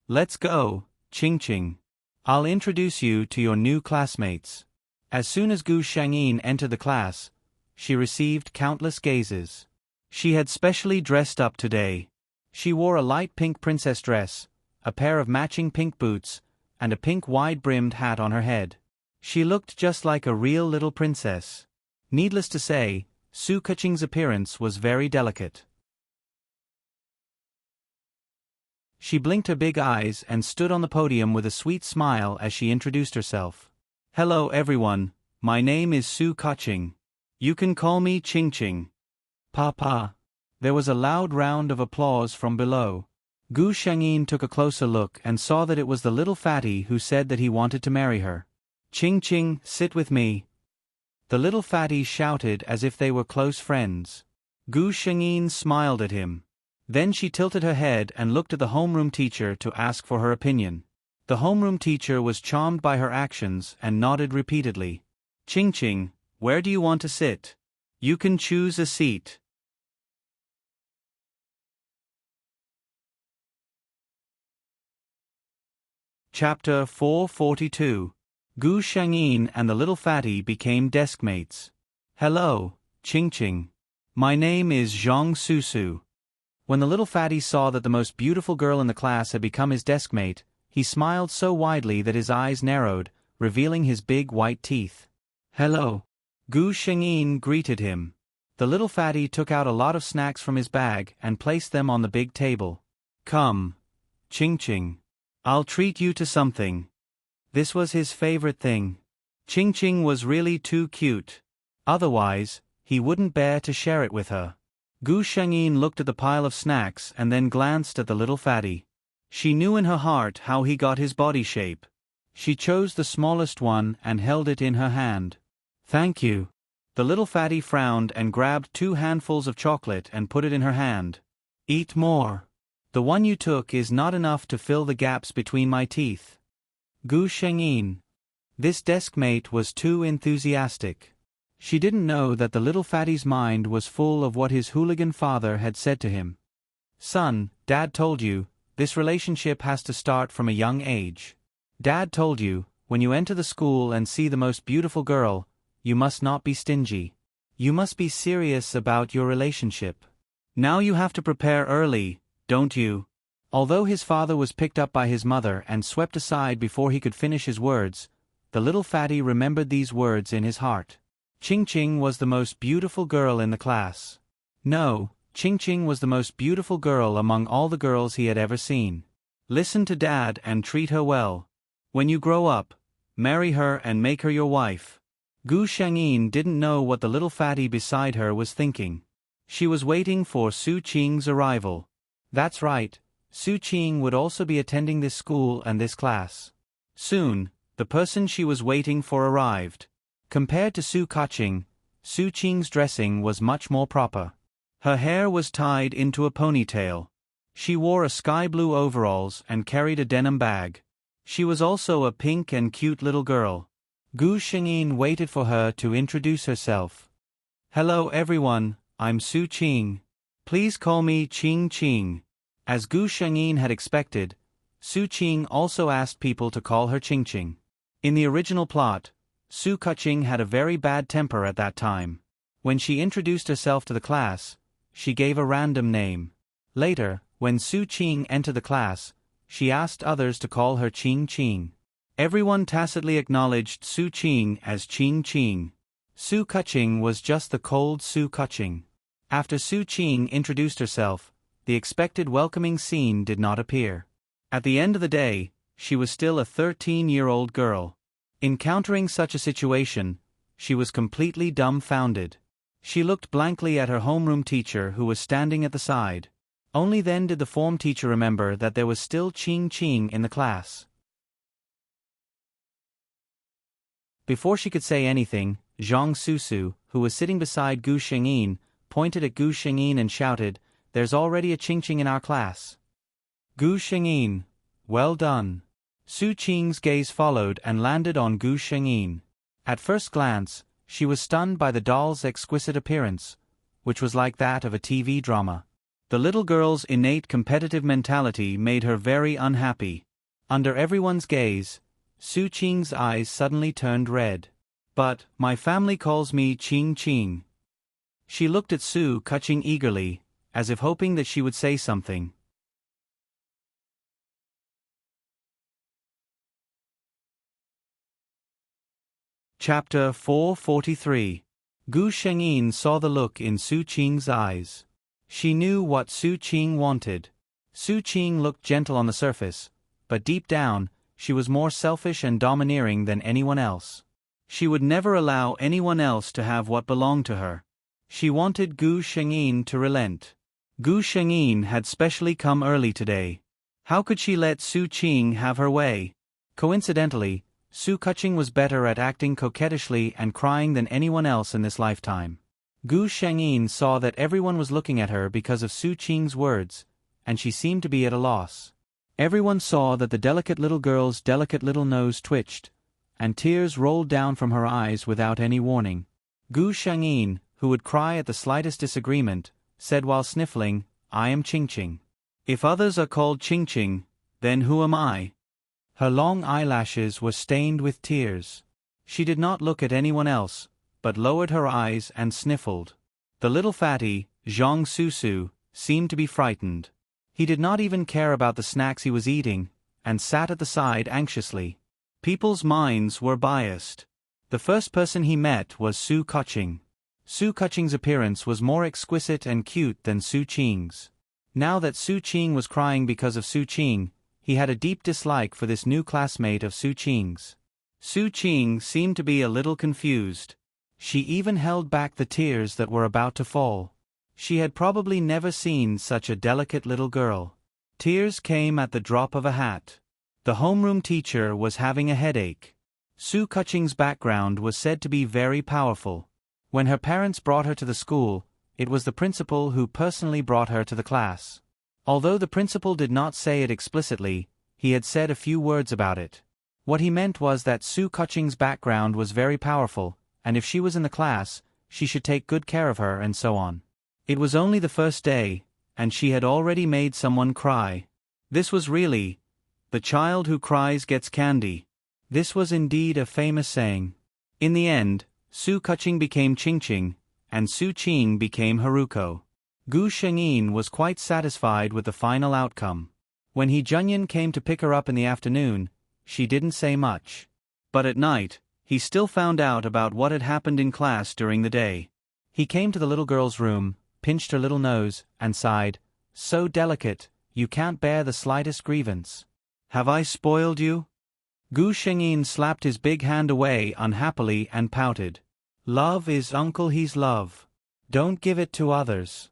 Let's go, Qingqing. I'll introduce you to your new classmates. As soon as Gu Shengyin entered the class, she received countless gazes. She had specially dressed up today. She wore a light pink princess dress, a pair of matching pink boots, and a pink wide-brimmed hat on her head. She looked just like a real little princess. Needless to say, Su Kuching's appearance was very delicate. She blinked her big eyes and stood on the podium with a sweet smile as she introduced herself. Hello everyone, my name is Su Kuching. You can call me Qingqing. Papa. There was a loud round of applause from below. Gu Shengyin took a closer look and saw that it was the little fatty who said that he wanted to marry her. Qingqing, sit with me. The little fatty shouted as if they were close friends. Gu Shengyin smiled at him. Then she tilted her head and looked at the homeroom teacher to ask for her opinion. The homeroom teacher was charmed by her actions and nodded repeatedly. Qingqing, where do you want to sit? You can choose a seat. Chapter 442. Gu Shengyin and the little fatty became deskmates. Hello, Qingqing. My name is Zhang Susu. When the little fatty saw that the most beautiful girl in the class had become his deskmate, he smiled so widely that his eyes narrowed, revealing his big white teeth. Hello. Gu Shengyin greeted him. The little fatty took out a lot of snacks from his bag and placed them on the big table. Come, Qingqing. I'll treat you to something. This was his favorite thing. Qingqing was really too cute. Otherwise, he wouldn't bear to share it with her. Gu Shengyin looked at the pile of snacks and then glanced at the little fatty. She knew in her heart how he got his body shape. She chose the smallest one and held it in her hand. Thank you. The little fatty frowned and grabbed 2 handfuls of chocolate and put it in her hand. Eat more. The one you took is not enough to fill the gaps between my teeth. Gu Shengyin. This deskmate was too enthusiastic. She didn't know that the little fatty's mind was full of what his hooligan father had said to him. Son, Dad told you, this relationship has to start from a young age. Dad told you, when you enter the school and see the most beautiful girl, you must not be stingy. You must be serious about your relationship. Now you have to prepare early, don't you? Although his father was picked up by his mother and swept aside before he could finish his words, the little fatty remembered these words in his heart. Ching Ching was the most beautiful girl in the class. No, Ching Ching was the most beautiful girl among all the girls he had ever seen. Listen to Dad and treat her well. When you grow up, marry her and make her your wife. Gu Shangyin didn't know what the little fatty beside her was thinking. She was waiting for Su Qing's arrival. That's right, Su Qing would also be attending this school and this class. Soon, the person she was waiting for arrived. Compared to Su Kaching, Su Qing's dressing was much more proper. Her hair was tied into a ponytail. She wore a sky blue overalls and carried a denim bag. She was also a pink and cute little girl. Gu Shengyin waited for her to introduce herself. Hello everyone, I'm Su Qing. Please call me Qing Qing. As Gu Shengyin had expected, Su Qing also asked people to call her Qing Qing. In the original plot, Su Kaching had a very bad temper at that time. When she introduced herself to the class, she gave a random name. Later, when Su Qing entered the class, she asked others to call her Qing Qing. Everyone tacitly acknowledged Su Qing as Qing Qing. Su Kaching was just the cold Su Kaching. After Su Qing introduced herself, the expected welcoming scene did not appear. At the end of the day, she was still a 13-year-old girl. Encountering such a situation, she was completely dumbfounded. She looked blankly at her homeroom teacher who was standing at the side. Only then did the form teacher remember that there was still Qing Qing in the class. Before she could say anything, Zhang Susu, who was sitting beside Gu Shengyin, pointed at Gu Shengyin and shouted, "There's already a Qing Qing in our class." Gu Shengyin, well done. Su Qing's gaze followed and landed on Gu Shengyin. At first glance, she was stunned by the doll's exquisite appearance, which was like that of a TV drama. The little girl's innate competitive mentality made her very unhappy. Under everyone's gaze, Su Qing's eyes suddenly turned red. But, my family calls me Qing Qing. She looked at Su Kaching eagerly, as if hoping that she would say something. Chapter 443. Gu Shengyin saw the look in Su Qing's eyes. She knew what Su Qing wanted. Su Qing looked gentle on the surface, but deep down, she was more selfish and domineering than anyone else. She would never allow anyone else to have what belonged to her. She wanted Gu Shengyin to relent. Gu Shengyin had specially come early today. How could she let Su Qing have her way? Coincidentally, Su Kaching was better at acting coquettishly and crying than anyone else in this lifetime. Gu Shengyin saw that everyone was looking at her because of Su Qing's words, and she seemed to be at a loss. Everyone saw that the delicate little girl's delicate little nose twitched, and tears rolled down from her eyes without any warning. Gu Shengyin, who would cry at the slightest disagreement, said while sniffling, "I am Qing Qing. If others are called Qing Qing, then who am I?" Her long eyelashes were stained with tears. She did not look at anyone else, but lowered her eyes and sniffled. The little fatty, Zhang Susu, seemed to be frightened. He did not even care about the snacks he was eating, and sat at the side anxiously. People's minds were biased. The first person he met was Su Kaching. Su Kaching's appearance was more exquisite and cute than Su Qing's. Now that Su Qing was crying because of Su Qing, he had a deep dislike for this new classmate of Su Qing's. Su Qing seemed to be a little confused. She even held back the tears that were about to fall. She had probably never seen such a delicate little girl. Tears came at the drop of a hat. The homeroom teacher was having a headache. Su Kaching's background was said to be very powerful. When her parents brought her to the school, it was the principal who personally brought her to the class. Although the principal did not say it explicitly, he had said a few words about it. What he meant was that Su Kaching's background was very powerful, and if she was in the class, she should take good care of her and so on. It was only the first day, and she had already made someone cry. This was really, "The child who cries gets candy." This was indeed a famous saying. In the end, Su Kuching became Ching, and Su Qing became Haruko. Gu Shengyin was quite satisfied with the final outcome. When He Junyan came to pick her up in the afternoon, she didn't say much. But at night, he still found out about what had happened in class during the day. He came to the little girl's room, pinched her little nose, and sighed, "So delicate, you can't bear the slightest grievance. Have I spoiled you?" Gu Shengyin slapped his big hand away unhappily and pouted. "Love is Uncle He's love. Don't give it to others."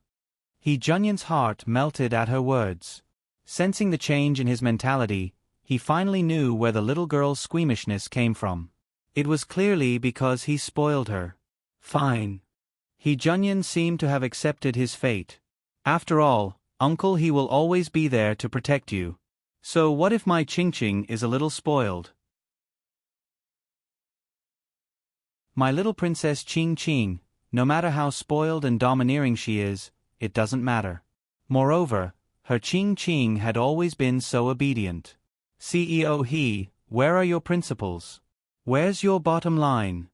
He Junyan's heart melted at her words. Sensing the change in his mentality, he finally knew where the little girl's squeamishness came from. It was clearly because he spoiled her. Fine. He Junyan seemed to have accepted his fate. After all, Uncle He will always be there to protect you. So what if my Ching is a little spoiled? My little princess Ching, no matter how spoiled and domineering she is, it doesn't matter. Moreover, her Ching had always been so obedient. CEO He, where are your principles? Where's your bottom line?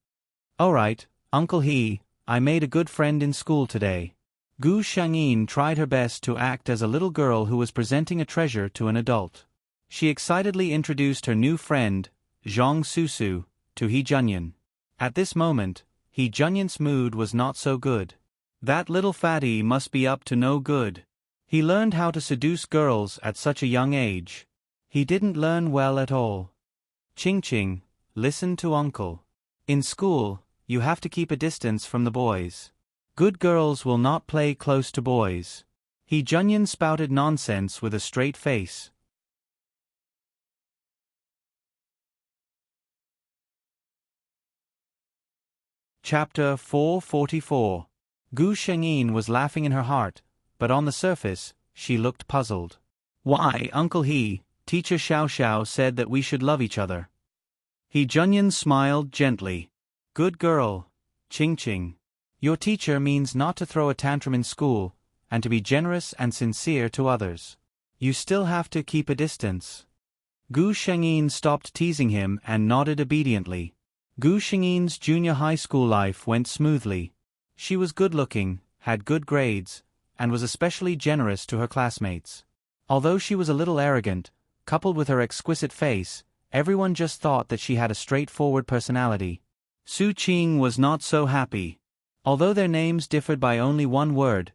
Alright, Uncle He, I made a good friend in school today. Gu Shengyin tried her best to act as a little girl who was presenting a treasure to an adult. She excitedly introduced her new friend, Zhang Susu, to He Junyan. At this moment, He Junyan's mood was not so good. That little fatty must be up to no good. He learned how to seduce girls at such a young age. He didn't learn well at all. Ching, listen to Uncle. In school, you have to keep a distance from the boys. Good girls will not play close to boys. He Junyan spouted nonsense with a straight face. Chapter 444. Gu Shengyin was laughing in her heart, but on the surface, she looked puzzled. Why, Uncle He, Teacher Xiao said that we should love each other. He Junyan smiled gently. Good girl, Ching. Your teacher means not to throw a tantrum in school, and to be generous and sincere to others. You still have to keep a distance. Gu Shengyin stopped teasing him and nodded obediently. Gu Shengyin's junior high school life went smoothly. She was good-looking, had good grades, and was especially generous to her classmates. Although she was a little arrogant, coupled with her exquisite face, everyone just thought that she had a straightforward personality. Su Qing was not so happy. Although their names differed by only one word,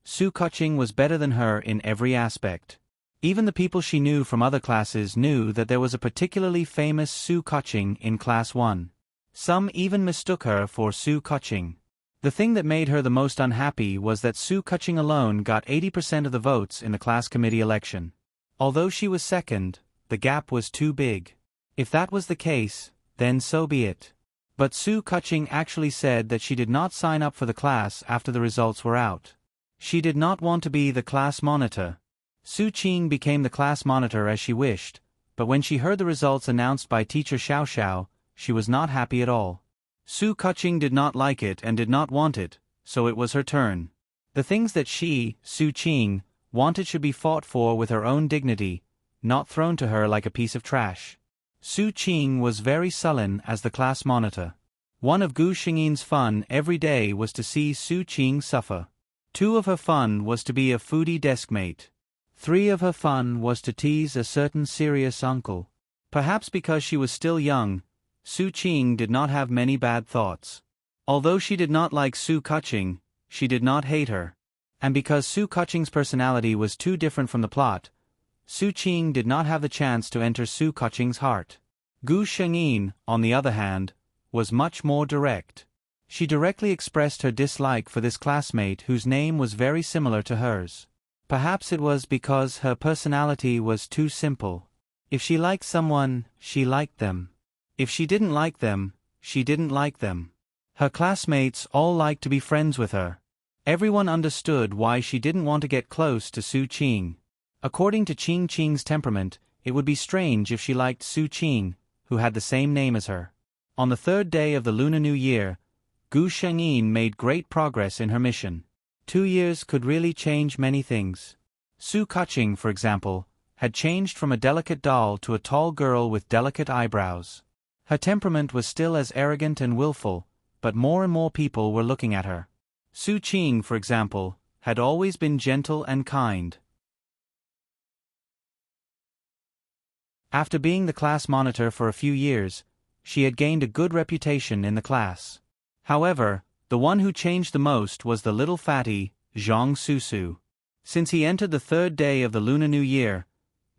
Su Kuching was better than her in every aspect. Even the people she knew from other classes knew that there was a particularly famous Su Kuching in Class 1. Some even mistook her for Su Kuching. The thing that made her the most unhappy was that Su Kuching alone got 80% of the votes in the class committee election. Although she was second, the gap was too big. If that was the case, then so be it. But Su Kuching actually said that she did not sign up for the class after the results were out. She did not want to be the class monitor. Su Qing became the class monitor as she wished, but when she heard the results announced by Teacher Xiao, she was not happy at all. Su Kuching did not like it and did not want it, so it was her turn. The things that she, Su Qing, wanted should be fought for with her own dignity, not thrown to her like a piece of trash. Su Qing was very sullen as the class monitor. One of Gu Shengyin's fun every day was to see Su Qing suffer. 2 of her fun was to be a foodie deskmate. 3 of her fun was to tease a certain serious uncle. Perhaps because she was still young, Su Qing did not have many bad thoughts. Although she did not like Su Kuching, she did not hate her. And because Su Kuching's personality was too different from the plot, Su Qing did not have the chance to enter Su Kuching's heart. Gu Shengyin, on the other hand, was much more direct. She directly expressed her dislike for this classmate whose name was very similar to hers. Perhaps it was because her personality was too simple. If she liked someone, she liked them. If she didn't like them, she didn't like them. Her classmates all liked to be friends with her. Everyone understood why she didn't want to get close to Su Qing. According to Qing's temperament, it would be strange if she liked Su Qing, who had the same name as her. On the 3rd day of the Lunar New Year, Gu Shengyin made great progress in her mission. 2 years could really change many things. Su Kuching, for example, had changed from a delicate doll to a tall girl with delicate eyebrows. Her temperament was still as arrogant and willful, but more and more people were looking at her. Su Qing, for example, had always been gentle and kind. After being the class monitor for a few years, she had gained a good reputation in the class. However, the one who changed the most was the little fatty, Zhang Susu. Since he entered the 3rd day of the Lunar New Year,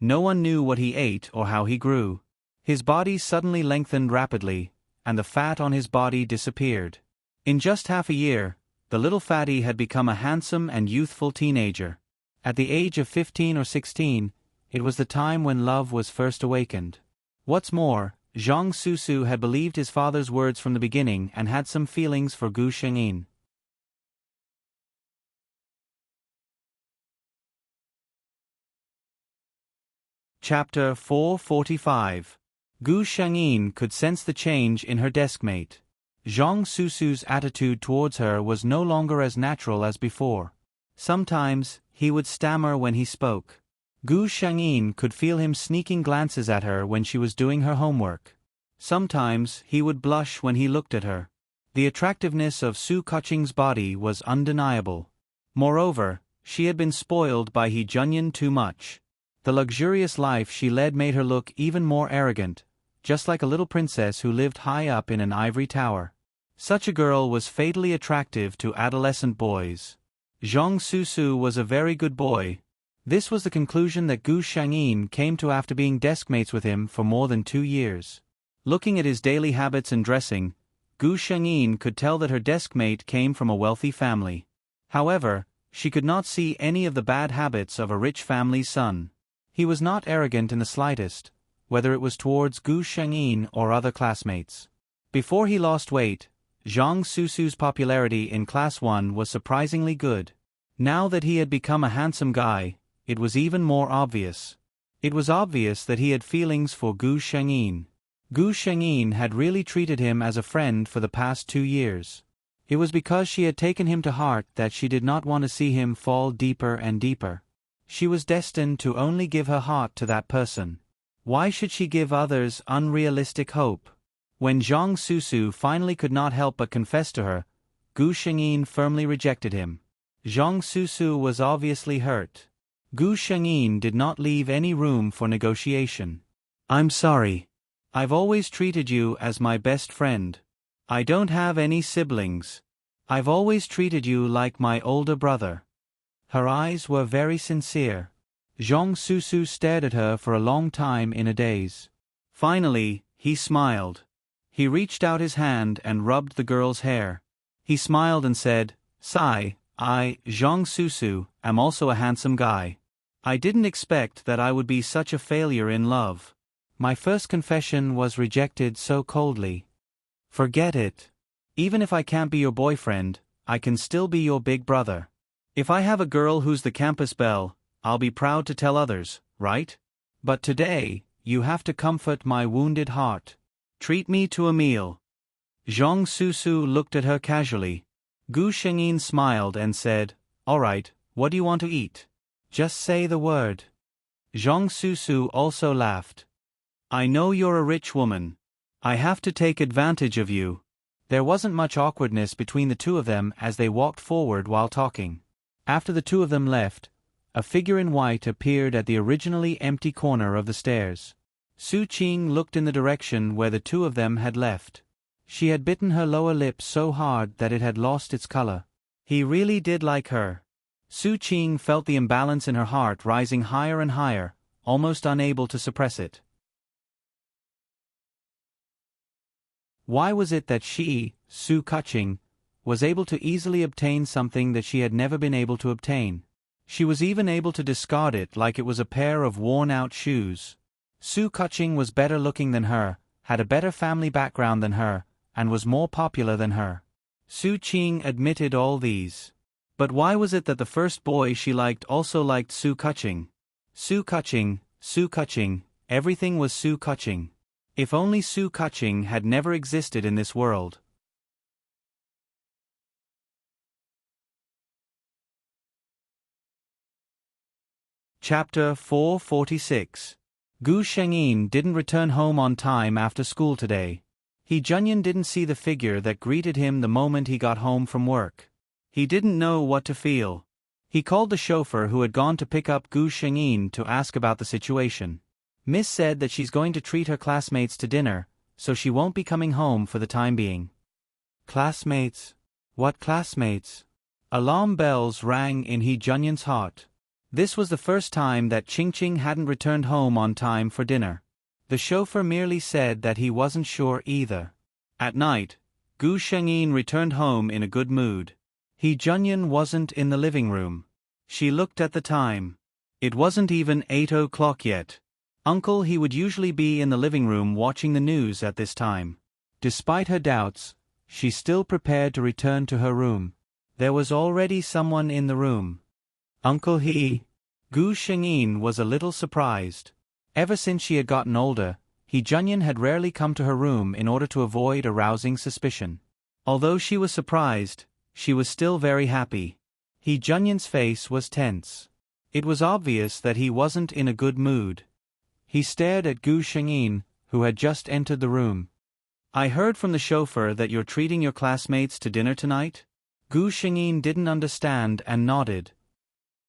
no one knew what he ate or how he grew. His body suddenly lengthened rapidly, and the fat on his body disappeared. In just half a year, the little fatty had become a handsome and youthful teenager. At the age of 15 or 16, it was the time when love was first awakened. What's more, Zhang Susu had believed his father's words from the beginning and had some feelings for Gu Shengyin. Chapter 445. Gu Shengyin could sense the change in her deskmate. Zhang Susu's attitude towards her was no longer as natural as before. Sometimes, he would stammer when he spoke. Gu Shengyin could feel him sneaking glances at her when she was doing her homework. Sometimes, he would blush when he looked at her. The attractiveness of Su Kuching's body was undeniable. Moreover, she had been spoiled by He Junyan too much. The luxurious life she led made her look even more arrogant, just like a little princess who lived high up in an ivory tower. Such a girl was fatally attractive to adolescent boys. Zhang Susu was a very good boy. This was the conclusion that Gu Shengyin came to after being deskmates with him for more than 2 years. Looking at his daily habits and dressing, Gu Shengyin could tell that her deskmate came from a wealthy family. However, she could not see any of the bad habits of a rich family's son. He was not arrogant in the slightest, whether it was towards Gu Shengyin or other classmates. Before he lost weight, Zhang Susu's popularity in Class 1 was surprisingly good. Now that he had become a handsome guy, it was even more obvious. It was obvious that he had feelings for Gu Shengyin. Gu Shengyin had really treated him as a friend for the past 2 years. It was because she had taken him to heart that she did not want to see him fall deeper and deeper. She was destined to only give her heart to that person. Why should she give others unrealistic hope? When Zhang Susu finally could not help but confess to her, Gu Shengyin firmly rejected him. Zhang Susu was obviously hurt. Gu Shengyin did not leave any room for negotiation. "I'm sorry. I've always treated you as my best friend. I don't have any siblings. I've always treated you like my older brother." Her eyes were very sincere. Zhang Susu stared at her for a long time in a daze. Finally, he smiled. He reached out his hand and rubbed the girl's hair. He smiled and said, "Sai, I, Zhang Susu, am also a handsome guy. I didn't expect that I would be such a failure in love. My first confession was rejected so coldly. Forget it. Even if I can't be your boyfriend, I can still be your big brother. If I have a girl who's the campus belle, I'll be proud to tell others, right? But today, you have to comfort my wounded heart. Treat me to a meal." Zhang Susu looked at her casually. Gu Shengyin smiled and said, "All right, what do you want to eat? Just say the word." Zhang Susu also laughed. "I know you're a rich woman. I have to take advantage of you." There wasn't much awkwardness between the two of them as they walked forward while talking. After the two of them left, a figure in white appeared at the originally empty corner of the stairs. Su Qing looked in the direction where the two of them had left. She had bitten her lower lip so hard that it had lost its color. He really did like her. Su Qing felt the imbalance in her heart rising higher and higher, almost unable to suppress it. Why was it that she, Su Kuching, was able to easily obtain something that she had never been able to obtain? She was even able to discard it like it was a pair of worn-out shoes. Su Kuching was better looking than her, had a better family background than her, and was more popular than her. Su Qing admitted all these. But why was it that the first boy she liked also liked Su Kuching? Su Kuching, everything was Su Kuching. If only Su Kuching had never existed in this world. Chapter 446. Gu Shengyin didn't return home on time after school today. He Junyan didn't see the figure that greeted him the moment he got home from work. He didn't know what to feel. He called the chauffeur who had gone to pick up Gu Shengyin to ask about the situation. Miss said that she's going to treat her classmates to dinner, so she won't be coming home for the time being. Classmates? What classmates? Alarm bells rang in He Junyan's heart. This was the first time that Ching hadn't returned home on time for dinner. The chauffeur merely said that he wasn't sure either. At night, Gu Shengyin returned home in a good mood. He Junyan wasn't in the living room. She looked at the time. It wasn't even 8 o'clock yet. Uncle He would usually be in the living room watching the news at this time. Despite her doubts, she still prepared to return to her room. There was already someone in the room. Uncle He. Gu Shengyin was a little surprised. Ever since she had gotten older, He Junyan had rarely come to her room in order to avoid arousing suspicion. Although she was surprised, she was still very happy. He Junyan's face was tense. It was obvious that he wasn't in a good mood. He stared at Gu Shengyin, who had just entered the room. I heard from the chauffeur that you're treating your classmates to dinner tonight? Gu Shengyin didn't understand and nodded.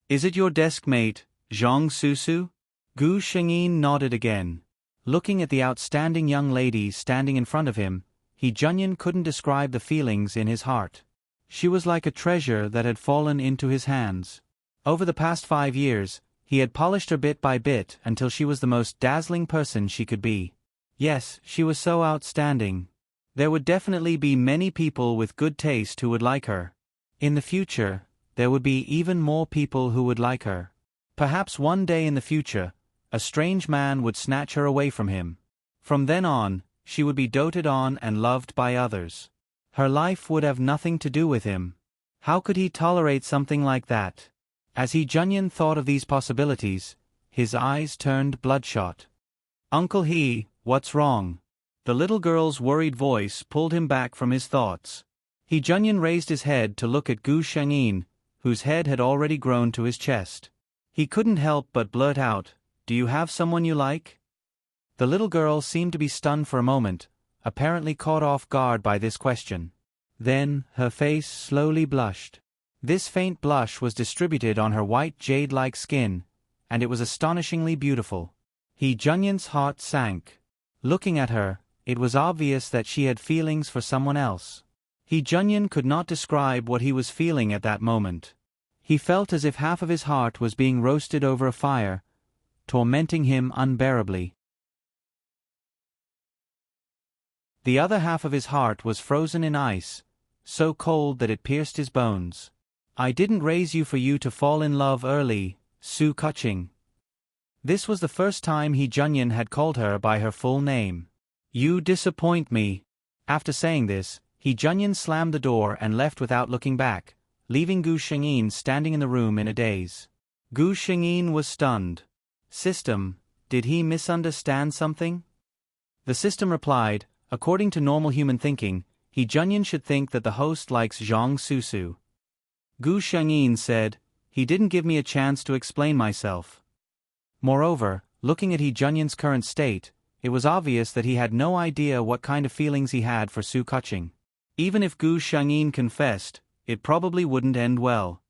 Is it your desk mate, Zhang Susu? Gu Shengyin nodded again. Looking at the outstanding young ladies standing in front of him, He Junyan couldn't describe the feelings in his heart. She was like a treasure that had fallen into his hands. Over the past 5 years, he had polished her bit by bit until she was the most dazzling person she could be. Yes, she was so outstanding. There would definitely be many people with good taste who would like her. In the future, there would be even more people who would like her. Perhaps one day in the future, a strange man would snatch her away from him. From then on, she would be doted on and loved by others. Her life would have nothing to do with him. How could he tolerate something like that? As He Junyan thought of these possibilities, his eyes turned bloodshot. Uncle He, what's wrong? The little girl's worried voice pulled him back from his thoughts. He Junyan raised his head to look at Gu Shengyin, whose head had already grown to his chest. He couldn't help but blurt out, "Do you have someone you like?" The little girl seemed to be stunned for a moment, apparently caught off guard by this question. Then, her face slowly blushed. This faint blush was distributed on her white jade-like skin, and it was astonishingly beautiful. He Junyan's heart sank. Looking at her, it was obvious that she had feelings for someone else. He Junyan could not describe what he was feeling at that moment. He felt as if half of his heart was being roasted over a fire, tormenting him unbearably. The other half of his heart was frozen in ice, so cold that it pierced his bones. I didn't raise you for you to fall in love early, Su Kuching. This was the first time He Junyan had called her by her full name. You disappoint me. After saying this, He Junyan slammed the door and left without looking back, leaving Gu Shengyin standing in the room in a daze. Gu Shengyin was stunned. System, did he misunderstand something? The system replied, according to normal human thinking, He Junyan should think that the host likes Zhang Susu. Gu Shengyin said, he didn't give me a chance to explain myself. Moreover, looking at He Junyan's current state, it was obvious that he had no idea what kind of feelings he had for Su Kuching. Even if Gu Shengyin confessed, it probably wouldn't end well.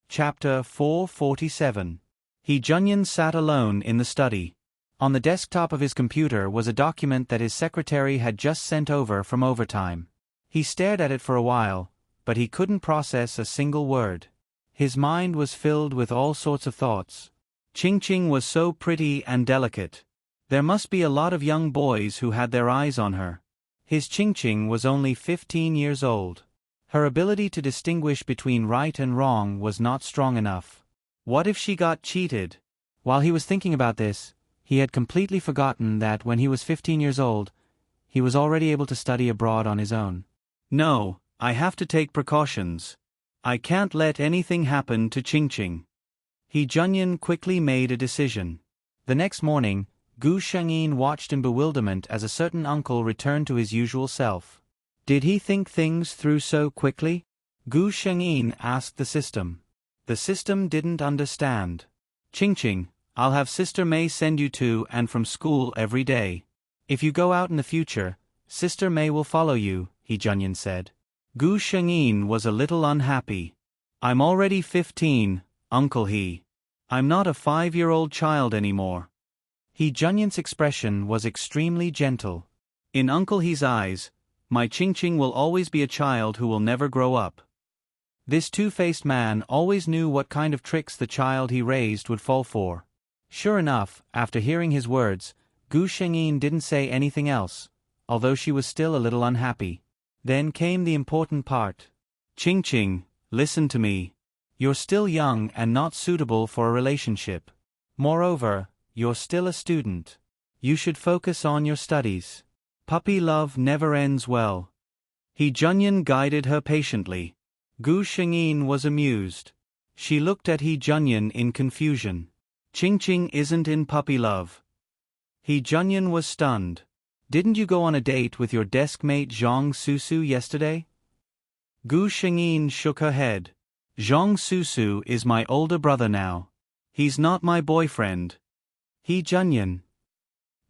Chapter 447. He Junyan sat alone in the study. On the desktop of his computer was a document that his secretary had just sent over from overtime. He stared at it for a while, but he couldn't process a single word. His mind was filled with all sorts of thoughts. Ching was so pretty and delicate. There must be a lot of young boys who had their eyes on her. His Ching was only 15 years old. Her ability to distinguish between right and wrong was not strong enough. What if she got cheated? While he was thinking about this, he had completely forgotten that when he was 15 years old, he was already able to study abroad on his own. No, I have to take precautions. I can't let anything happen to Ching. He Junyan quickly made a decision. The next morning, Gu Shengyin watched in bewilderment as a certain uncle returned to his usual self. Did he think things through so quickly? Gu Shengyin asked the system. The system didn't understand. Ching, I'll have Sister May send you to and from school every day. If you go out in the future, Sister May will follow you, He Junyan said. Gu Shengyin was a little unhappy. I'm already 15, Uncle He. I'm not a 5-year-old child anymore. He Junyan's expression was extremely gentle. In Uncle He's eyes, my Ching will always be a child who will never grow up. This two-faced man always knew what kind of tricks the child he raised would fall for. Sure enough, after hearing his words, Gu Shengyin didn't say anything else, although she was still a little unhappy. Then came the important part. Ching, listen to me. You're still young and not suitable for a relationship. Moreover, you're still a student. You should focus on your studies. Puppy love never ends well. He Junyan guided her patiently. Gu Shengyin was amused. She looked at He Junyan in confusion. Ching isn't in puppy love. He Junyan was stunned. Didn't you go on a date with your desk mate Zhang Susu yesterday? Gu Shengyin shook her head. Zhang Susu is my older brother now. He's not my boyfriend. He Junyan.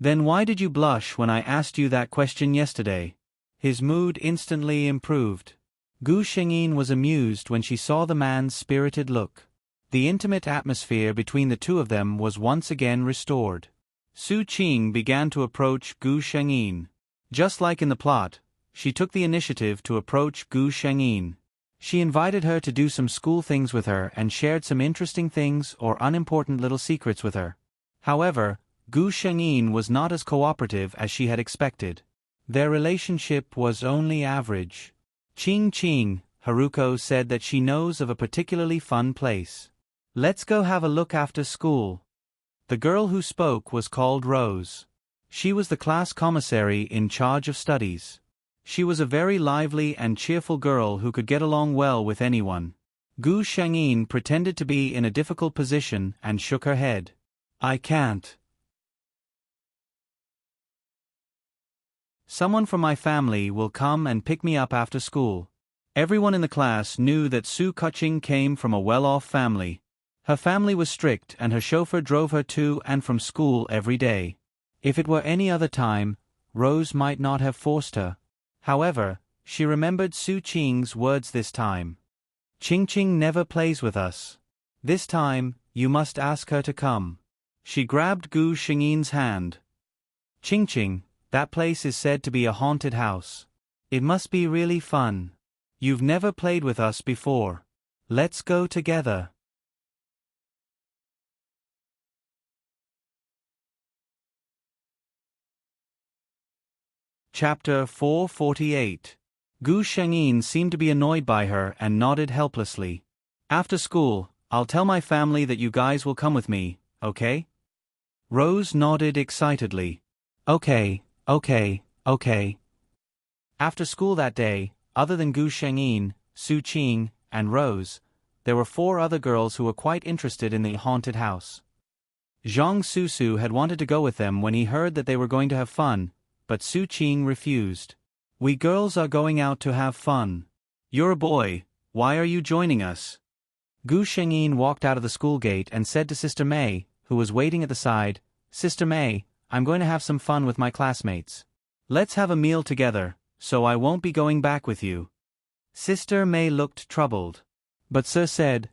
Then why did you blush when I asked you that question yesterday? His mood instantly improved. Gu Shengyin was amused when she saw the man's spirited look. The intimate atmosphere between the two of them was once again restored. Su Qing began to approach Gu Shengyin. Just like in the plot, she took the initiative to approach Gu Shengyin. She invited her to do some school things with her and shared some interesting things or unimportant little secrets with her. However, Gu Shengyin was not as cooperative as she had expected. Their relationship was only average. Ching, Haruko said that she knows of a particularly fun place. Let's go have a look after school. The girl who spoke was called Rose. She was the class commissary in charge of studies. She was a very lively and cheerful girl who could get along well with anyone. Gu Shengyin pretended to be in a difficult position and shook her head. I can't. Someone from my family will come and pick me up after school. Everyone in the class knew that Su Keqing came from a well-off family. Her family was strict and her chauffeur drove her to and from school every day. If it were any other time, Rose might not have forced her. However, she remembered Su Qing's words this time. Ching never plays with us. This time, you must ask her to come. She grabbed Gu Shengyin's hand. Ching, that place is said to be a haunted house. It must be really fun. You've never played with us before. Let's go together. Chapter 448. Gu Shengyin seemed to be annoyed by her and nodded helplessly. After school, I'll tell my family that you guys will come with me, okay? Rose nodded excitedly. Okay. After school that day, other than Gu Shengyin, Su Qing, and Rose, there were 4 other girls who were quite interested in the haunted house. Zhang Susu had wanted to go with them when he heard that they were going to have fun, but Su Qing refused. We girls are going out to have fun. You're a boy, why are you joining us? Gu Shengyin walked out of the school gate and said to Sister May, who was waiting at the side, Sister May, I'm going to have some fun with my classmates. Let's have a meal together, so I won't be going back with you. Sister May looked troubled. But Sir said,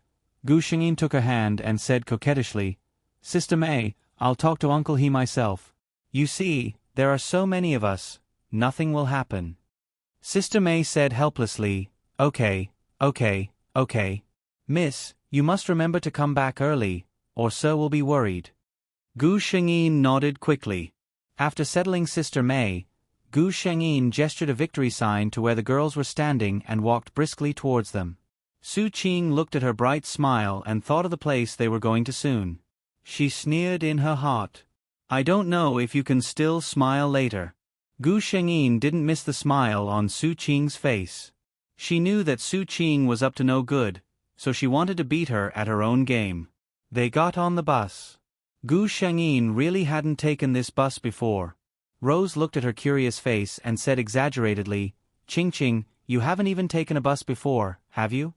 Gu Shengyin took her hand and said coquettishly, Sister May, I'll talk to Uncle He myself. You see, there are so many of us, nothing will happen. Sister May said helplessly, Okay. Miss, you must remember to come back early, or Sir will be worried. Gu Shengyin nodded quickly. After settling Sister May, Gu Shengyin gestured a victory sign to where the girls were standing and walked briskly towards them. Su Qing looked at her bright smile and thought of the place they were going to soon. She sneered in her heart. I don't know if you can still smile later. Gu Shengyin didn't miss the smile on Su Qing's face. She knew that Su Qing was up to no good, so she wanted to beat her at her own game. They got on the bus. Gu Shengyin really hadn't taken this bus before. Rose looked at her curious face and said exaggeratedly, Ching, you haven't even taken a bus before, have you?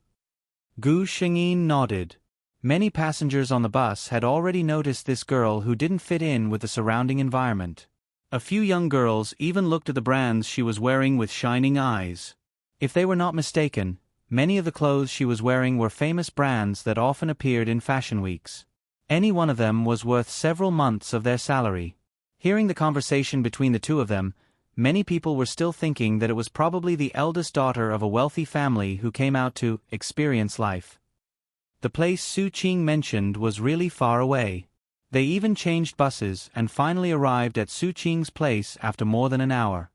Gu Shengyin nodded. Many passengers on the bus had already noticed this girl who didn't fit in with the surrounding environment. A few young girls even looked at the brands she was wearing with shining eyes. If they were not mistaken, many of the clothes she was wearing were famous brands that often appeared in fashion weeks. Any one of them was worth several months of their salary. Hearing the conversation between the two of them, many people were still thinking that it was probably the eldest daughter of a wealthy family who came out to experience life. The place Su Qing mentioned was really far away. They even changed buses and finally arrived at Su Qing's place after more than an hour.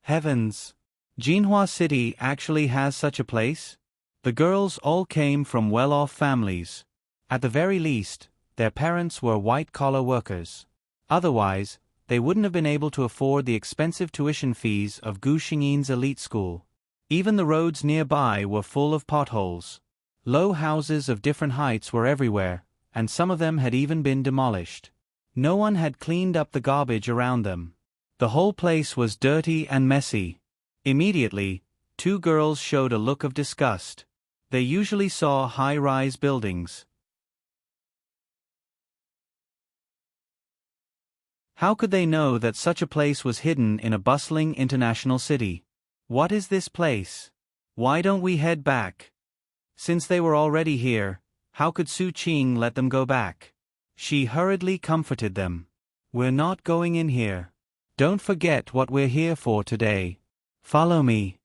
Heavens! Jinhua City actually has such a place? The girls all came from well-off families. At the very least, their parents were white-collar workers. Otherwise, they wouldn't have been able to afford the expensive tuition fees of Gu Xingyin's elite school. Even the roads nearby were full of potholes. Low houses of different heights were everywhere, and some of them had even been demolished. No one had cleaned up the garbage around them. The whole place was dirty and messy. Immediately, two girls showed a look of disgust. They usually saw high-rise buildings. How could they know that such a place was hidden in a bustling international city? What is this place? Why don't we head back? Since they were already here, how could Su Qing let them go back? She hurriedly comforted them. We're not going in here. Don't forget what we're here for today. Follow me.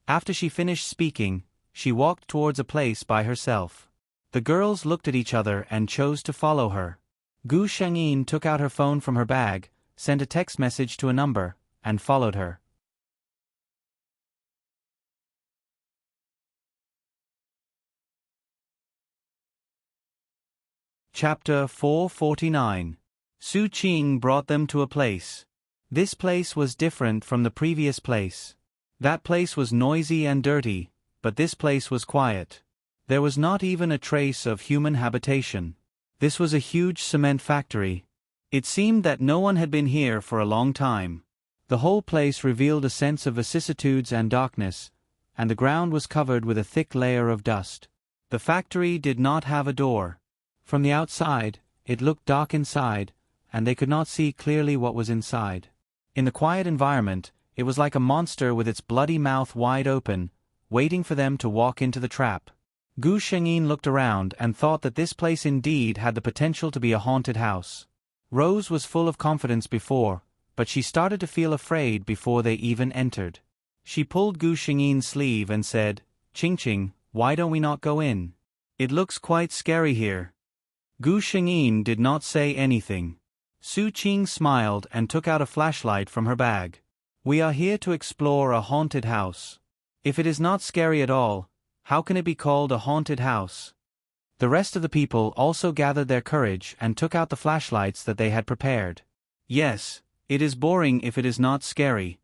After she finished speaking, she walked towards a place by herself. The girls looked at each other and chose to follow her. Gu Shengyin took out her phone from her bag, sent a text message to a number, and followed her. Chapter 449. Su Qing brought them to a place. This place was different from the previous place. That place was noisy and dirty, but this place was quiet. There was not even a trace of human habitation. This was a huge cement factory. It seemed that no one had been here for a long time. The whole place revealed a sense of vicissitudes and darkness, and the ground was covered with a thick layer of dust. The factory did not have a door. From the outside, it looked dark inside, and they could not see clearly what was inside. In the quiet environment, it was like a monster with its bloody mouth wide open, waiting for them to walk into the trap. Gu Shengyin looked around and thought that this place indeed had the potential to be a haunted house. Rose was full of confidence before, but she started to feel afraid before they even entered. She pulled Gu Shengyin's sleeve and said, Qing, why don't we not go in? It looks quite scary here. Gu Shengyin did not say anything. Su Qing smiled and took out a flashlight from her bag. We are here to explore a haunted house. If it is not scary at all, how can it be called a haunted house? The rest of the people also gathered their courage and took out the flashlights that they had prepared. Yes, it is boring if it is not scary.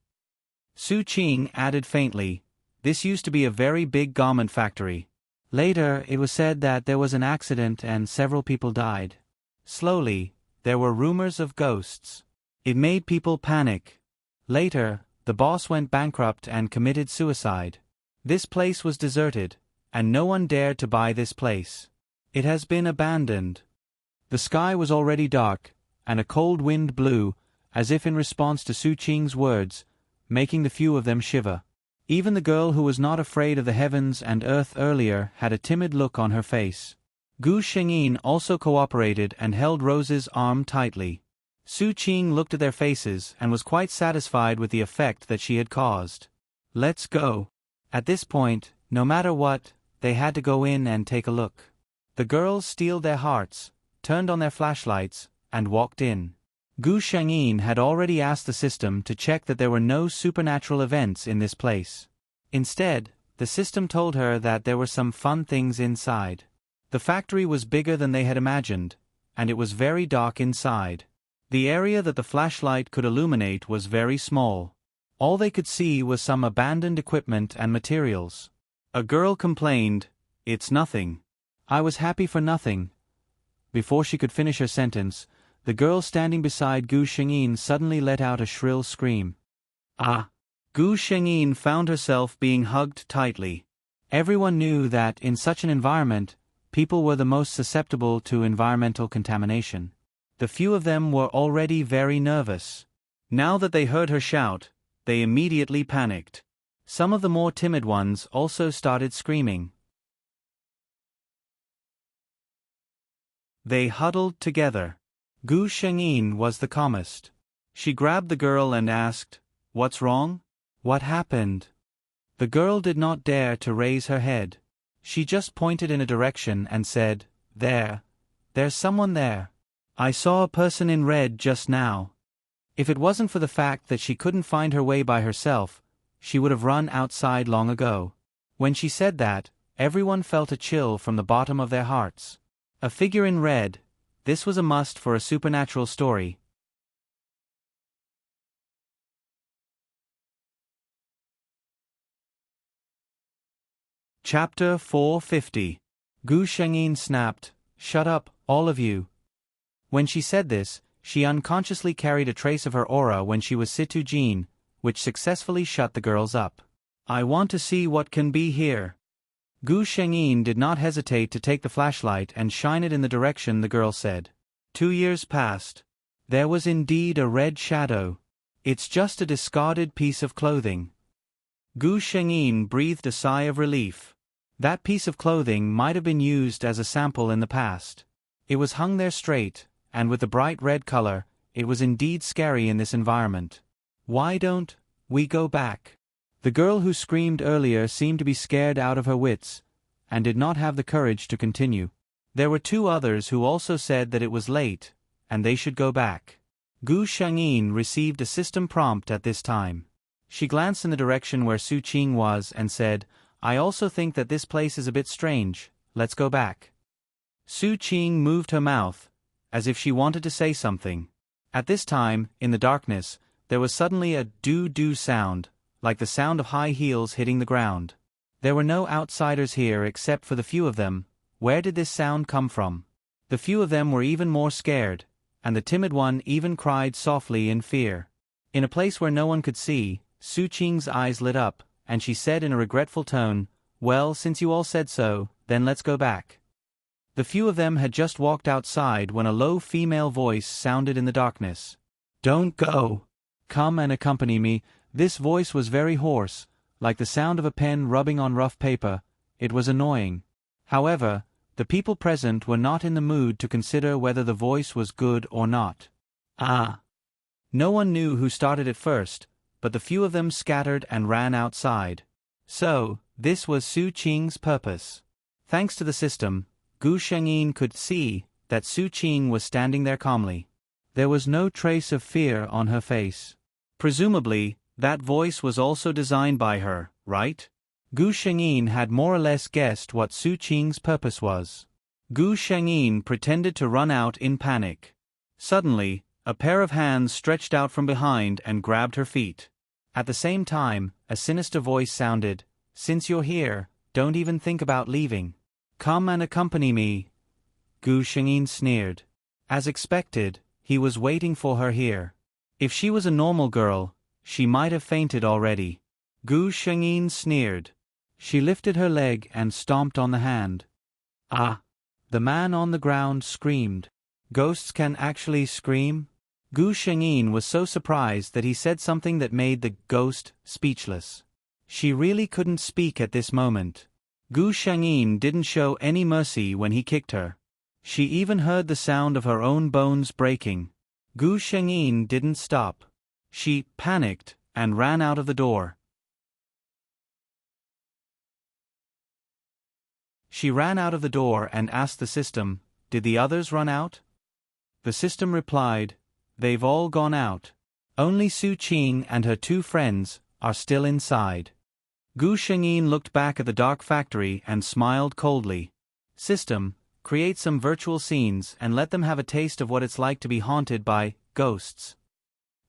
Su Qing added faintly, this used to be a very big garment factory. Later, it was said that there was an accident and several people died. Slowly, there were rumors of ghosts. It made people panic. Later, the boss went bankrupt and committed suicide. This place was deserted, and no one dared to buy this place. It has been abandoned. The sky was already dark, and a cold wind blew, as if in response to Su Qing's words, making the few of them shiver. Even the girl who was not afraid of the heavens and earth earlier had a timid look on her face. Gu Shengyin also cooperated and held Rose's arm tightly. Su Qing looked at their faces and was quite satisfied with the effect that she had caused. Let's go. At this point, no matter what, they had to go in and take a look. The girls steeled their hearts, turned on their flashlights, and walked in. Gu Shengyin had already asked the system to check that there were no supernatural events in this place. Instead, the system told her that there were some fun things inside. The factory was bigger than they had imagined, and it was very dark inside. The area that the flashlight could illuminate was very small. All they could see was some abandoned equipment and materials. A girl complained, "It's nothing. I was happy for nothing." Before she could finish her sentence, the girl standing beside Gu Shengyin suddenly let out a shrill scream. Ah! Gu Shengyin found herself being hugged tightly. Everyone knew that, in such an environment, people were the most susceptible to environmental contamination. The few of them were already very nervous. Now that they heard her shout, they immediately panicked. Some of the more timid ones also started screaming. They huddled together. Gu Shengyin was the calmest. She grabbed the girl and asked, "What's wrong? What happened?" The girl did not dare to raise her head. She just pointed in a direction and said, There's someone there. I saw a person in red just now." If it wasn't for the fact that she couldn't find her way by herself, she would have run outside long ago. When she said that, everyone felt a chill from the bottom of their hearts. A figure in red. This was a must for a supernatural story. Chapter 450. Gu Shengyin snapped, "Shut up, all of you." When she said this, she unconsciously carried a trace of her aura when she was Situ Jin, which successfully shut the girls up. "I want to see what can be here." Gu Shengyin did not hesitate to take the flashlight and shine it in the direction the girl said. 2 years passed. There was indeed a red shadow. "It's just a discarded piece of clothing." Gu Shengyin breathed a sigh of relief. That piece of clothing might have been used as a sample in the past. It was hung there straight, and with the bright red color, it was indeed scary in this environment. "Why don't we go back?" The girl who screamed earlier seemed to be scared out of her wits, and did not have the courage to continue. There were 2 others who also said that it was late, and they should go back. Gu Shengyin received a system prompt at this time. She glanced in the direction where Su Qing was and said, "I also think that this place is a bit strange, let's go back." Su Qing moved her mouth, as if she wanted to say something. At this time, in the darkness, there was suddenly a doo-doo sound, like the sound of high heels hitting the ground. There were no outsiders here except for the few of them. Where did this sound come from? The few of them were even more scared, and the timid one even cried softly in fear. In a place where no one could see, Su Qing's eyes lit up, and she said in a regretful tone, "Well, since you all said so, then let's go back." The few of them had just walked outside when a low female voice sounded in the darkness. "Don't go. Come and accompany me." This voice was very hoarse, like the sound of a pen rubbing on rough paper. It was annoying. However, the people present were not in the mood to consider whether the voice was good or not. No one knew who started it first, but the few of them scattered and ran outside. So, this was Su Qing's purpose. Thanks to the system, Gu Shengyin could see that Su Qing was standing there calmly. There was no trace of fear on her face. Presumably, that voice was also designed by her, right? Gu Shengyin had more or less guessed what Su Qing's purpose was. Gu Shengyin pretended to run out in panic. Suddenly, a pair of hands stretched out from behind and grabbed her feet. At the same time, a sinister voice sounded, "Since you're here, don't even think about leaving. Come and accompany me." Gu Shengyin sneered. As expected, he was waiting for her here. If she was a normal girl, she might have fainted already. Gu Shengyin sneered. She lifted her leg and stomped on the hand. "Ah!" The man on the ground screamed. "Ghosts can actually scream?" Gu Shengyin was so surprised that he said something that made the ghost speechless. She really couldn't speak at this moment. Gu Shengyin didn't show any mercy when he kicked her. She even heard the sound of her own bones breaking. Gu Shengyin didn't stop. She panicked and ran out of the door. She ran out of the door and asked the system, "Did the others run out?" The system replied, "They've all gone out. Only Su Qing and her 2 friends are still inside." Gu Shengyin looked back at the dark factory and smiled coldly. "System, create some virtual scenes and let them have a taste of what it's like to be haunted by ghosts."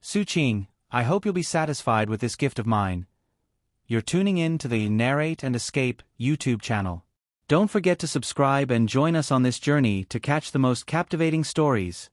Su Qing, I hope you'll be satisfied with this gift of mine. You're tuning in to the Narrate and Escape YouTube channel. Don't forget to subscribe and join us on this journey to catch the most captivating stories.